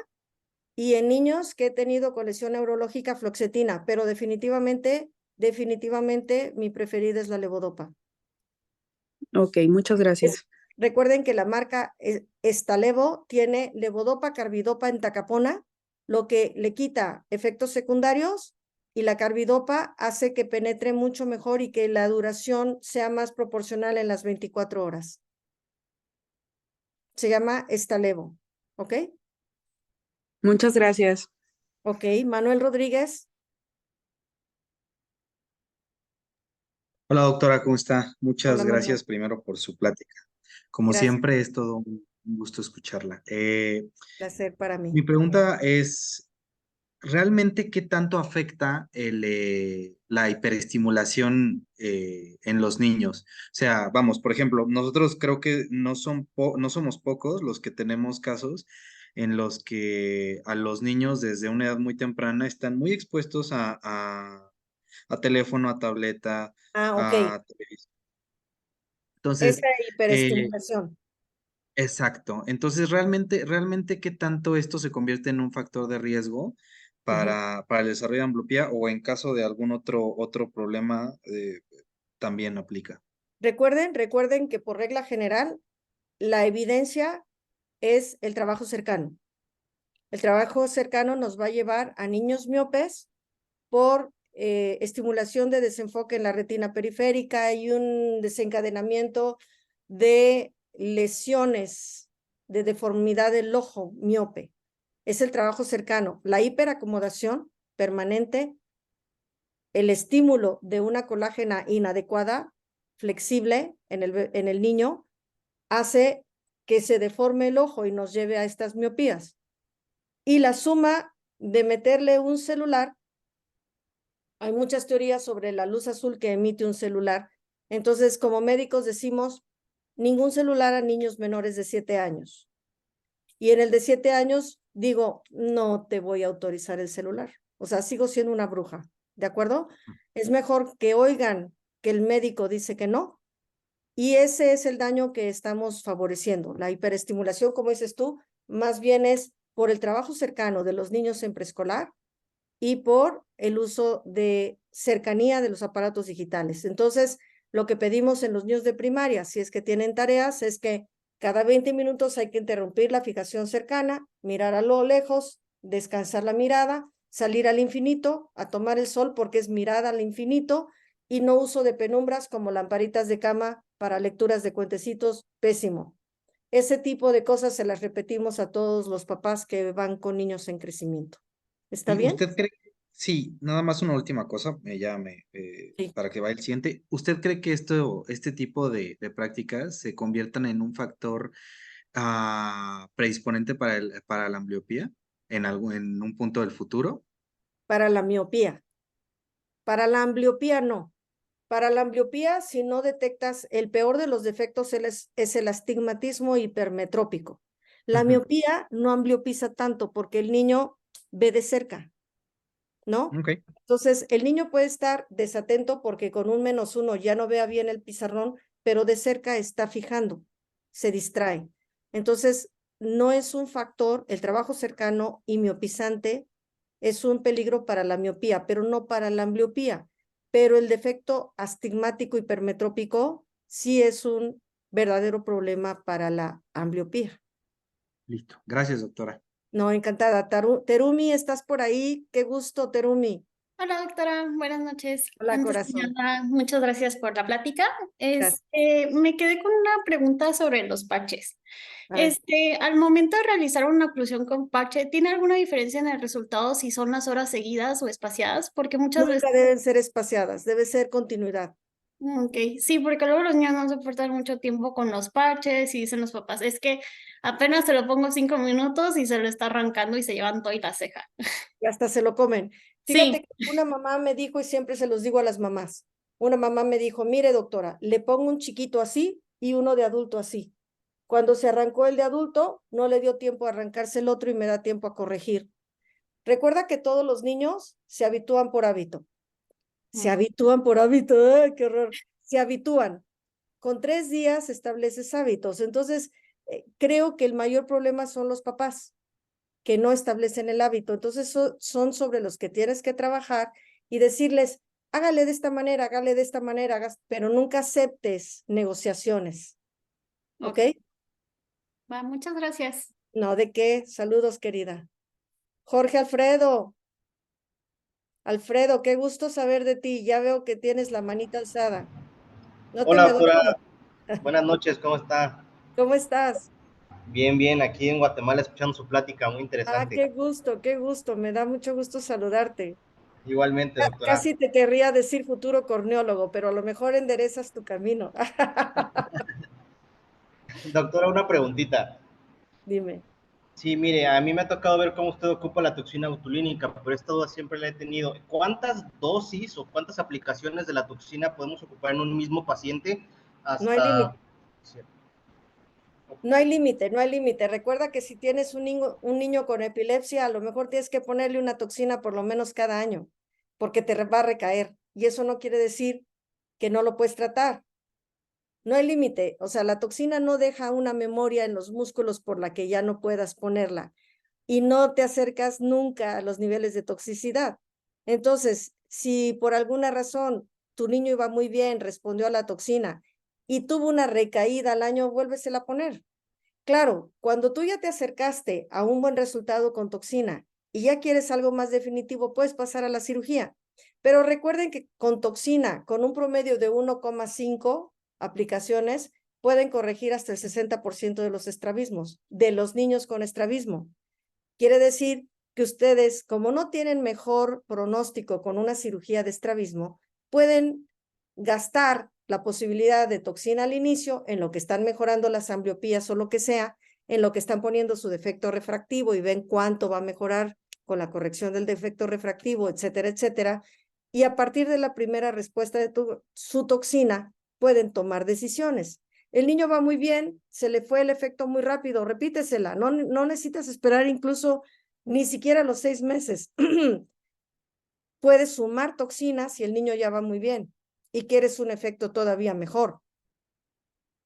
y en niños que he tenido con lesión neurológica, fluoxetina, pero definitivamente definitivamente mi preferida es la levodopa. Ok, muchas gracias. Recuerden que la marca Estalevo tiene levodopa, carbidopa, entacapona, lo que le quita efectos secundarios, y la carbidopa hace que penetre mucho mejor y que la duración sea más proporcional en las 24 horas. Se llama Estalevo, ¿ok? Muchas gracias. Ok, Manuel Rodríguez. Hola doctora, ¿cómo está? Muchas Hola, Manuel. gracias primero por su plática. Como Gracias, siempre, es todo un gusto escucharla. placer para mí. Mi pregunta es, ¿realmente qué tanto afecta la hiperestimulación en los niños? O sea, vamos, por ejemplo, nosotros creo que no somos pocos los que tenemos casos en los que a los niños desde una edad muy temprana están muy expuestos a teléfono, a tableta, Ah, ok. a televisión. Entonces, Esa eh, hiperestimulación. exacto. Entonces, realmente, ¿qué tanto esto se convierte en un factor de riesgo Ujú. para el desarrollo de ambliopía o en caso de algún otro problema también aplica? Recuerden que por regla general, la evidencia es el trabajo cercano. El trabajo cercano nos va a llevar a niños miopes por estimulación de desenfoque en la retina periférica y un desencadenamiento de lesiones de deformidad del ojo miope. Es el trabajo cercano. La hiperacomodación permanente, el estímulo de una colágena inadecuada, flexible en el niño, hace que se deforme el ojo y nos lleve a estas miopías. Y la suma de meterle un celular, hay muchas teorías sobre la luz azul que emite un celular. Entonces, como médicos decimos, ningún celular a niños menores de 7 años. Y en el de 7 años digo, no te voy a autorizar el celular. O sea, sigo siendo una bruja, ¿de acuerdo? Es mejor que oigan que el médico dice que no. Y ese es el daño que estamos favoreciendo. La hiperestimulación, como dices tú, más bien es por el trabajo cercano de los niños en preescolar y por el uso de cercanía de los aparatos digitales. Entonces, lo que pedimos en los niños de primaria, si es que tienen tareas, es que cada 20 minutos hay que interrumpir la fijación cercana, mirar a lo lejos, descansar la mirada, salir al infinito, a tomar el sol porque es mirada al infinito, y no uso de penumbras como lamparitas de cama para lecturas de cuentecitos, pésimo. Ese tipo de cosas se las repetimos a todos los papás que van con niños en crecimiento. ¿Está ¿Y bien? usted cree? Sí, nada más una última cosa, Sí. para que vaya el siguiente. ¿Usted cree que este tipo de prácticas se conviertan en un factor predisponente para la ambliopía en un punto del futuro? Para la miopía. Para la ambliopía, no. Para la ambliopía, si no detectas, el peor de los defectos es el astigmatismo hipermetrópico. La Ujú. miopía no ambliopiza tanto porque el niño ve de cerca, ¿no? Ok. Entonces, el niño puede estar desatento porque con un -1 ya no vea bien el pizarrón, pero de cerca está fijando, se distrae. Entonces, no es un factor, el trabajo cercano y miopizante es un peligro para la miopía, pero no para la ambliopía. Pero el defecto astigmático hipermetrópico sí es un verdadero problema para la ambliopía. Listo. Gracias, doctora. No, encantada. Terumi, ¿estás por ahí? Qué gusto, Terumi. Hola doctora, buenas noches. Hola, Antes que corazón. nada, muchas gracias por la plática. Gracias. Me quedé con una pregunta sobre los parches. A ver. Al momento de realizar una oclusión con parche, ¿tiene alguna diferencia en el resultado si son las horas seguidas o espaciadas? Porque muchas veces, Nunca deben ser espaciadas, debe ser continuidad. ok, sí, porque luego los niños no soportan mucho tiempo con los parches y dicen los papás, es que apenas se lo pongo 5 minutos y se lo está arrancando y se llevan toda la ceja. Y hasta se lo comen. Fíjate Sí, que una mamá me dijo, y siempre se los digo a las mamás, una mamá me dijo, mire doctora, le pongo un chiquito así y uno de adulto así. Cuando se arrancó el de adulto, no le dio tiempo a arrancarse el otro y me da tiempo a corregir. Recuerda que todos los niños se habitúan por hábito. Se habitúan por hábito, ¡ay, qué horror! Se habitúan. Con 3 días estableces hábitos. Entonces, creo que el mayor problema son los papás que no establecen el hábito. Entonces, son sobre los que tienes que trabajar y decirles, hágale de esta manera, pero nunca aceptes negociaciones. ¿Ok? Va, muchas gracias. No, ¿de qué? Saludos, querida. Jorge Alfredo. Alfredo, qué gusto saber de ti. Ya veo que tienes la manita alzada. No te Hola, me doctora. duermas. Buenas noches, ¿cómo está? ¿Cómo estás? Bien, bien, aquí en Guatemala escuchando su plática, muy Ah, interesante. qué gusto, qué gusto. Me da mucho gusto saludarte. Igualmente, doctora. Casi te querría decir futuro corneólogo, pero a lo mejor enderezas tu camino. Doctora, una preguntita. Dime. Sí, mire, a mí me ha tocado ver cómo usted ocupa la toxina botulínica, pero esta duda siempre la he tenido. ¿Cuántas dosis o cuántas aplicaciones de la toxina podemos ocupar en un mismo paciente No hay hasta... límite. No hay límite, no hay límite. Recuerda que si tienes un niño con epilepsia, a lo mejor tienes que ponerle una toxina por lo menos cada año, porque te va a recaer. Y eso no quiere decir que no lo puedes tratar. No hay límite. O sea, la toxina no deja una memoria en los músculos por la que ya no puedas ponerla. Y no te acercas nunca a los niveles de toxicidad. Entonces, si por alguna razón tu niño iba muy bien, respondió a la toxina y tuvo una recaída al año, vuélvesela a poner. Claro, cuando tú ya te acercaste a un buen resultado con toxina y ya quieres algo más definitivo, puedes pasar a la cirugía. Pero recuerden que con toxina, con un promedio de 1,5 aplicaciones, pueden corregir hasta el 60% de los estrabismos, de los niños con estrabismo. Quiere decir que ustedes, como no tienen mejor pronóstico con una cirugía de estrabismo, pueden gastar la posibilidad de toxina al inicio en lo que están mejorando las ambliopías o lo que sea, en lo que están poniendo su defecto refractivo y ven cuánto va a mejorar con la corrección del defecto refractivo, etcétera, etcétera. Y a partir de la primera respuesta de su toxina, pueden tomar decisiones. El niño va muy bien, se le fue el efecto muy rápido, repítesela, no necesitas esperar incluso ni siquiera los 6 meses. Puedes sumar toxinas si el niño ya va muy bien y quieres un efecto todavía mejor.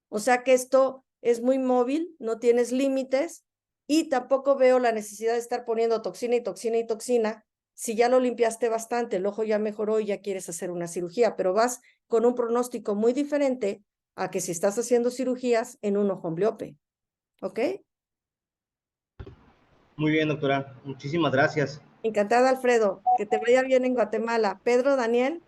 O sea que esto es muy móvil, no tienes límites y tampoco veo la necesidad de estar poniendo toxina y toxina y toxina. Si ya lo limpiaste bastante, el ojo ya mejoró y ya quieres hacer una cirugía, pero vas con un pronóstico muy diferente a que si estás haciendo cirugías en un ojo ambliope. ¿Ok? Muy bien, doctora. Muchísimas gracias. Encantada, Alfredo. Que te vaya bien en Guatemala. Pedro, Daniel.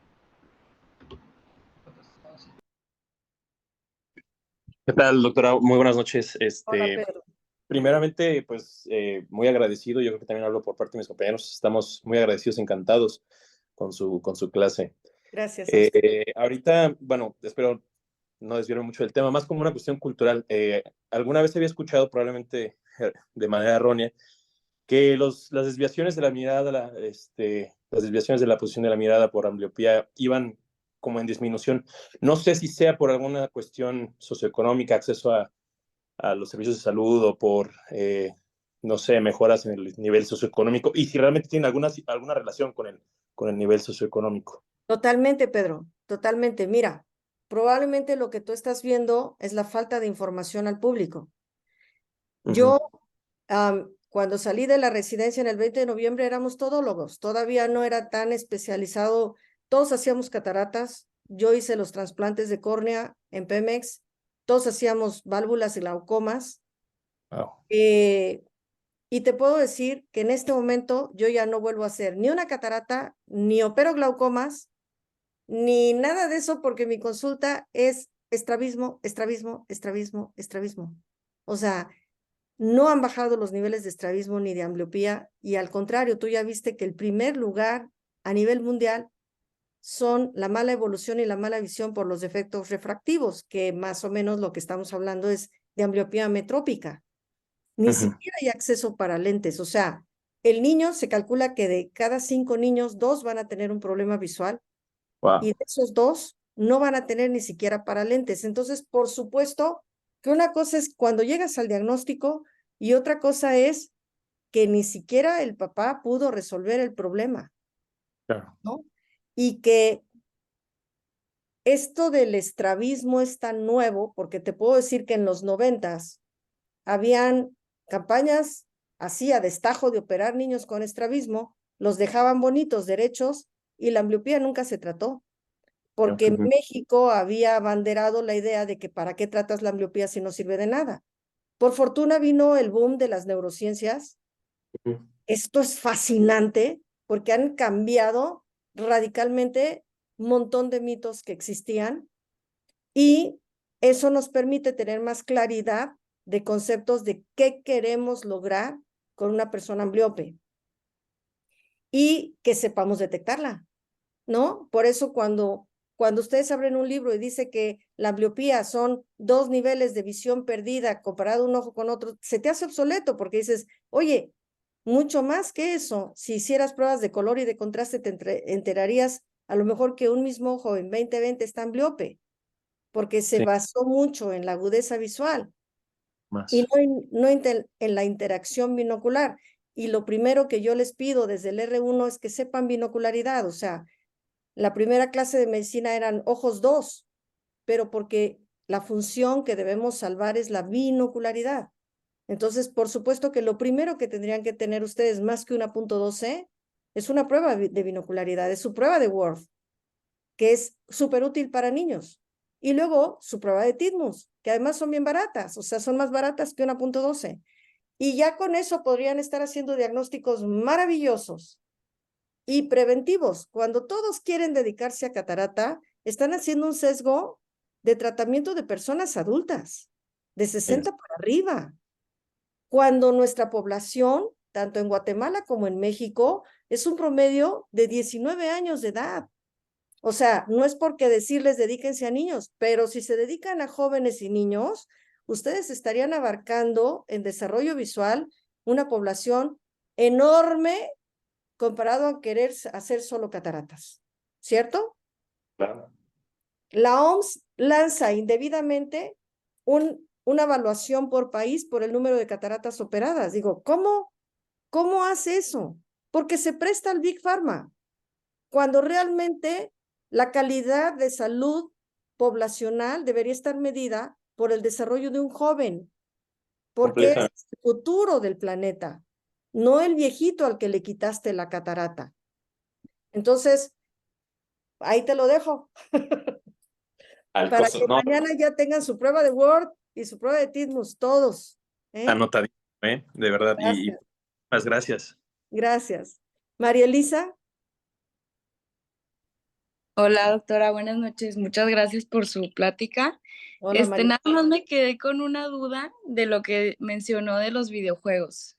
¿Qué tal, doctora? Muy buenas noches. Hola, Pedro. Primeramente, pues muy agradecido. Yo creo que también hablo por parte de mis compañeros. Estamos muy agradecidos, encantados con su clase. Gracias a usted. Ahorita, bueno, espero no desviarme mucho del tema, más como una cuestión cultural. Alguna vez había escuchado, probablemente de manera errónea, que las desviaciones de la mirada, las desviaciones de la posición de la mirada por ambliopía iban como en disminución. No sé si sea por alguna cuestión socioeconómica, acceso a los servicios de salud o por, no sé, mejoras en el nivel socioeconómico y si realmente tiene alguna relación con el nivel socioeconómico. Totalmente, Pedro, totalmente. Mira, probablemente lo que tú estás viendo es la falta de información al público. Yo, cuando salí de la residencia en el 20 de noviembre, éramos todólogos, todavía no era tan especializado, todos hacíamos cataratas, yo hice los trasplantes de córnea en Pemex, todos hacíamos válvulas y glaucomas. Wow. Y te puedo decir que en este momento yo ya no vuelvo a hacer ni una catarata, ni opero glaucomas, ni nada de eso, porque mi consulta es estrabismo, estrabismo, estrabismo, estrabismo. O sea, no han bajado los niveles de estrabismo ni de ambliopía, y al contrario, tú ya viste que el primer lugar a nivel mundial son la mala evolución y la mala visión por los defectos refractivos, que más o menos lo que estamos hablando es de ambliopía metrópica. Ni siquiera hay acceso para lentes, o sea, el niño se calcula que de cada 5 niños, 2 van a tener un problema visual. Wow. Y de esos 2 no van a tener ni siquiera para lentes. Entonces, por supuesto que una cosa es cuando llegas al diagnóstico y otra cosa es que ni siquiera el papá pudo resolver el problema. Claro. ¿No? Y que esto del estrabismo es tan nuevo, porque te puedo decir que en los 90s habían campañas así a destajo de operar niños con estrabismo, los dejaban bonitos, derechos, y la ambliopía nunca se trató, porque en México había abanderado la idea de que para qué tratas la ambliopía si no sirve de nada. Por fortuna vino el boom de las neurociencias. Esto es fascinante porque han cambiado radicalmente un montón de mitos que existían y eso nos permite tener más claridad de conceptos de qué queremos lograr con una persona ambliope y que sepamos detectarla, ¿no? Por eso cuando ustedes abren un libro y dice que la ambliopía son 2 niveles de visión perdida comparado un ojo con otro, se te hace obsoleto porque dices, oye, mucho más que eso, si hicieras pruebas de color y de contraste te enterarías a lo mejor que un mismo ojo en 20/20 está ambliope, porque se basó mucho en la agudeza visual y no en la interacción binocular. Y lo primero que yo les pido desde el R1 es que sepan binocularidad, o sea, la primera clase de medicina eran ojos 2, pero porque la función que debemos salvar es la binocularidad. Entonces, por supuesto que lo primero que tendrían que tener ustedes más que una .12 es una prueba de binocularidad, es su prueba de Worth, que es súper útil para niños. Y luego su prueba de Titmus, que además son bien baratas, o sea, son más baratas que una .12. Y ya con eso podrían estar haciendo diagnósticos maravillosos y preventivos. Cuando todos quieren dedicarse a catarata, están haciendo un sesgo de tratamiento de personas adultas, de 60 para arriba. Cuando nuestra población, tanto en Guatemala como en México, es un promedio de 19 años de edad. O sea, no es porque decirles dedíquense a niños, pero si se dedican a jóvenes y niños, ustedes estarían abarcando en desarrollo visual una población enorme comparado a querer hacer solo cataratas, ¿cierto? Claro. La OMS lanza indebidamente una evaluación por país por el número de cataratas operadas. Digo, ¿cómo hace eso? Porque se presta al Big Pharma, cuando realmente la calidad de salud poblacional debería estar medida por el desarrollo de un joven, porque es el futuro del planeta, no el viejito al que le quitaste la catarata. Entonces, ahí te lo dejo. Para que mañana ya tengan su prueba de Word y su prueba de Titmus, todos. Anotadísimo, de verdad. Y más gracias. Gracias. María Elisa. Hola, doctora, buenas noches. Muchas gracias por su plática. Hola, María. Nada más me quedé con una duda de lo que mencionó de los videojuegos.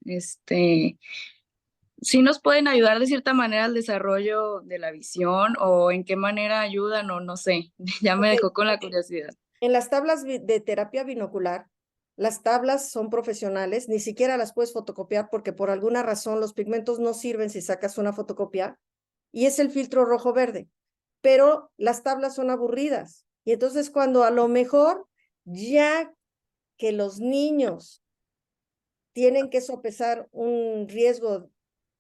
¿Sí nos pueden ayudar de cierta manera al desarrollo de la visión o en qué manera ayudan o no sé? Ya me dejó con la curiosidad. En las tablas de terapia binocular, las tablas son profesionales, ni siquiera las puedes fotocopiar porque por alguna razón los pigmentos no sirven si sacas una fotocopia y es el filtro rojo-verde, pero las tablas son aburridas y entonces cuando a lo mejor ya que los niños tienen que sopesar un riesgo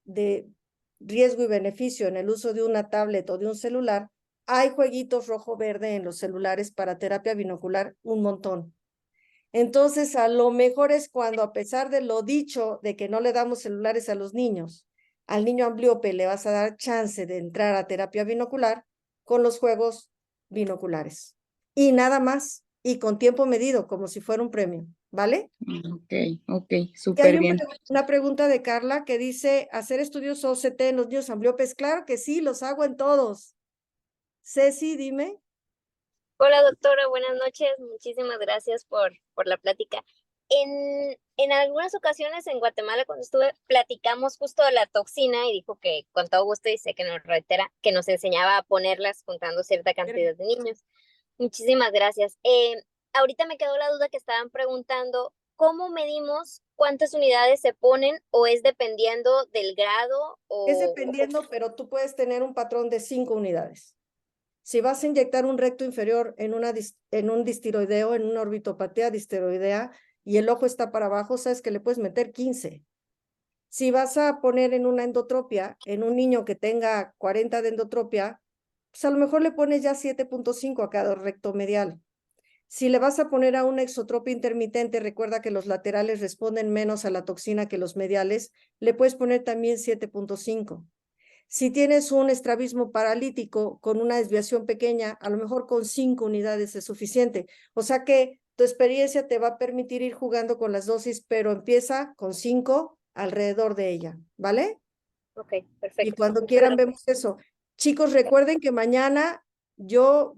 y beneficio en el uso de una tablet o de un celular, hay jueguitos rojo-verde en los celulares para terapia binocular, un montón. Entonces, a lo mejor es cuando, a pesar de lo dicho de que no le damos celulares a los niños, al niño ambliope le vas a dar chance de entrar a terapia binocular con los juegos binoculares. Y nada más, y con tiempo medido, como si fuera un premio, ¿vale? Ok, súper bien. Una pregunta de Carla que dice, ¿hacer estudios OCT en los niños ambliopes? Claro que sí, los hago en todos. Ceci, dime. Hola doctora, buenas noches, muchísimas gracias por la plática. En algunas ocasiones en Guatemala cuando estuve platicamos justo de la toxina y dijo que con todo gusto dice que nos reitera, que nos enseñaba a ponerlas juntando cierta cantidad de niños. Muchísimas gracias. Ahorita me quedó la duda que estaban preguntando, ¿cómo medimos cuántas unidades se ponen o es dependiendo del grado? Es dependiendo, pero tú puedes tener un patrón de 5 unidades. Si vas a inyectar un recto inferior en un distiroideo, en una orbitopatía distiroidea, y el ojo está para abajo, sabes que le puedes meter 15. Si vas a poner en una endotropia, en un niño que tenga 40 de endotropia, pues a lo mejor le pones ya 7.5 a cada recto medial. Si le vas a poner a una exotropia intermitente, recuerda que los laterales responden menos a la toxina que los mediales, le puedes poner también 7.5. Si tienes un estrabismo paralítico con una desviación pequeña, a lo mejor con 5 unidades es suficiente. O sea que tu experiencia te va a permitir ir jugando con las dosis, pero empieza con 5 alrededor de ella, ¿vale? Ok, perfecto. Y cuando Muchas quieran gracias. vemos eso. Chicos, recuerden que mañana yo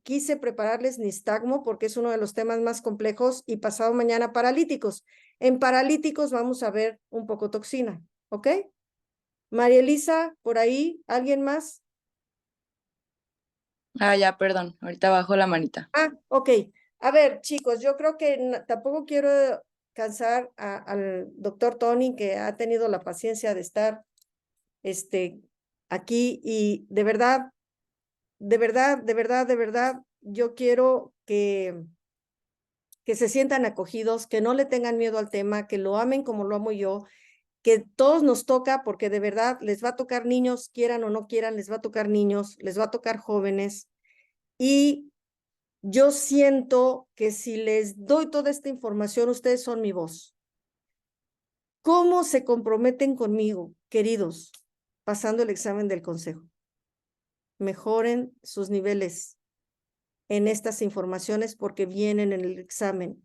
quise prepararles nistagmo porque es uno de los temas más complejos y pasado mañana paralíticos. En paralíticos vamos a ver un poco toxina, ¿ok? María Elisa, por ahí, ¿alguien más? Ah, ya, perdón, ahorita bajo la manita. Ah, ok. A ver, chicos, yo creo que tampoco quiero cansar al doctor Tony, que ha tenido la paciencia de estar aquí y de verdad, yo quiero que se sientan acogidos, que no le tengan miedo al tema, que lo amen como lo amo yo, que todos nos toca, porque de verdad les va a tocar niños, quieran o no quieran, les va a tocar niños, les va a tocar jóvenes. Y yo siento que si les doy toda esta información, ustedes son mi voz. ¿Cómo se comprometen conmigo, queridos, pasando el examen del consejo? Mejoren sus niveles en estas informaciones porque vienen en el examen.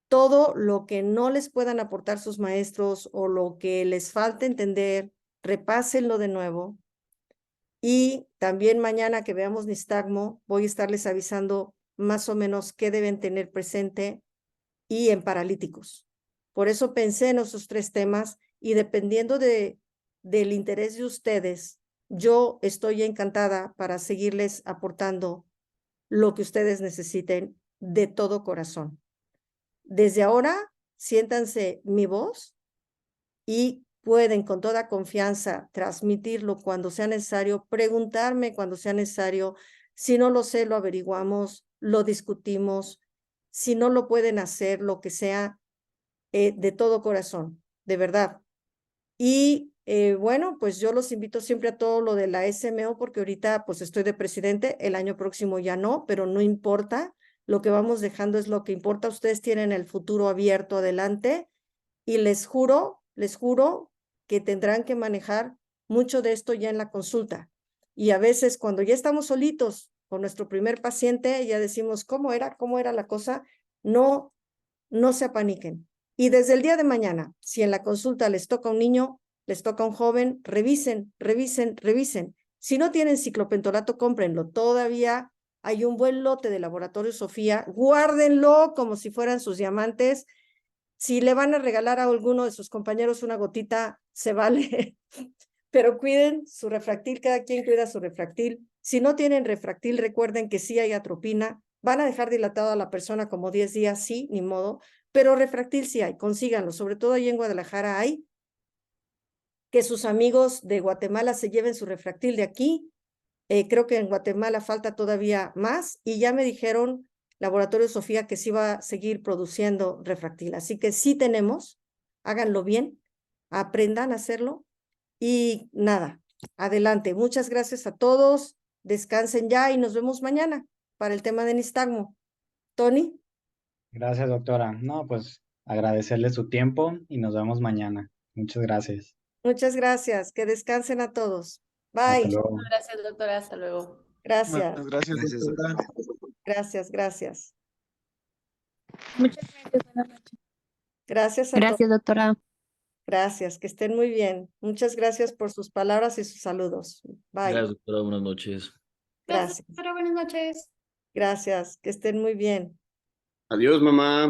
Todo lo que no les puedan aportar sus maestros o lo que les falte entender, repásenlo de nuevo. Y también mañana que veamos nistagmo, voy a estarles avisando más o menos qué deben tener presente y en paralíticos. Por eso pensé en esos 3 temas y dependiendo del interés de ustedes, yo estoy encantada para seguirles aportando lo que ustedes necesiten de todo corazón. Desde ahora, siéntanse mi voz y pueden con toda confianza transmitirlo cuando sea necesario, preguntarme cuando sea necesario. Si no lo sé, lo averiguamos, lo discutimos. Si no lo pueden hacer, lo que sea, de todo corazón, de verdad. Y bueno, pues yo los invito siempre a todo lo de la SMO, porque ahorita pues estoy de presidente, el año próximo ya no, pero no importa. Lo que vamos dejando es lo que importa. Ustedes tienen el futuro abierto adelante y les juro que tendrán que manejar mucho de esto ya en la consulta. Y a veces cuando ya estamos solitos con nuestro primer paciente, ya decimos, ¿cómo era la cosa? No se apaniquen. Y desde el día de mañana, si en la consulta les toca un niño, les toca un joven, revisen. Si no tienen ciclopentolato, cómprenlo. Todavía hay un buen lote de Laboratorio Sofía. Guárdenlo como si fueran sus diamantes. Si le van a regalar a alguno de sus compañeros una gotita, se vale. Pero cuiden su refractil, cada quien cuida su refractil. Si no tienen refractil, recuerden que sí hay atropina. Van a dejar dilatado a la persona como 10 días, sí, ni modo. Pero refractil sí hay, consíganlo. Sobre todo ahí en Guadalajara hay. Que sus amigos de Guatemala se lleven su refractil de aquí. Creo que en Guatemala falta todavía más. Y ya me dijeron, Laboratorio Sofía, que sí va a seguir produciendo refractil. Así que sí tenemos, háganlo bien, aprendan a hacerlo. Y nada, adelante. Muchas gracias a todos. Descansen ya y nos vemos mañana para el tema de nistagmo. Tony. Gracias, doctora. No, pues agradecerle su tiempo y nos vemos mañana. Muchas gracias. Muchas gracias. Que descansen a todos. Hasta Bye. luego. Gracias, doctora. Hasta luego. Gracias. Gracias, doctora. Gracias. Muchas gracias. Buenas noches. Gracias a todos. Gracias, doctora. Gracias, que estén muy bien. Muchas gracias por sus palabras y sus saludos. Bye. Gracias, doctora. Buenas noches. Gracias. Doctora. Buenas noches. Gracias, que estén muy bien. Adiós, mamá.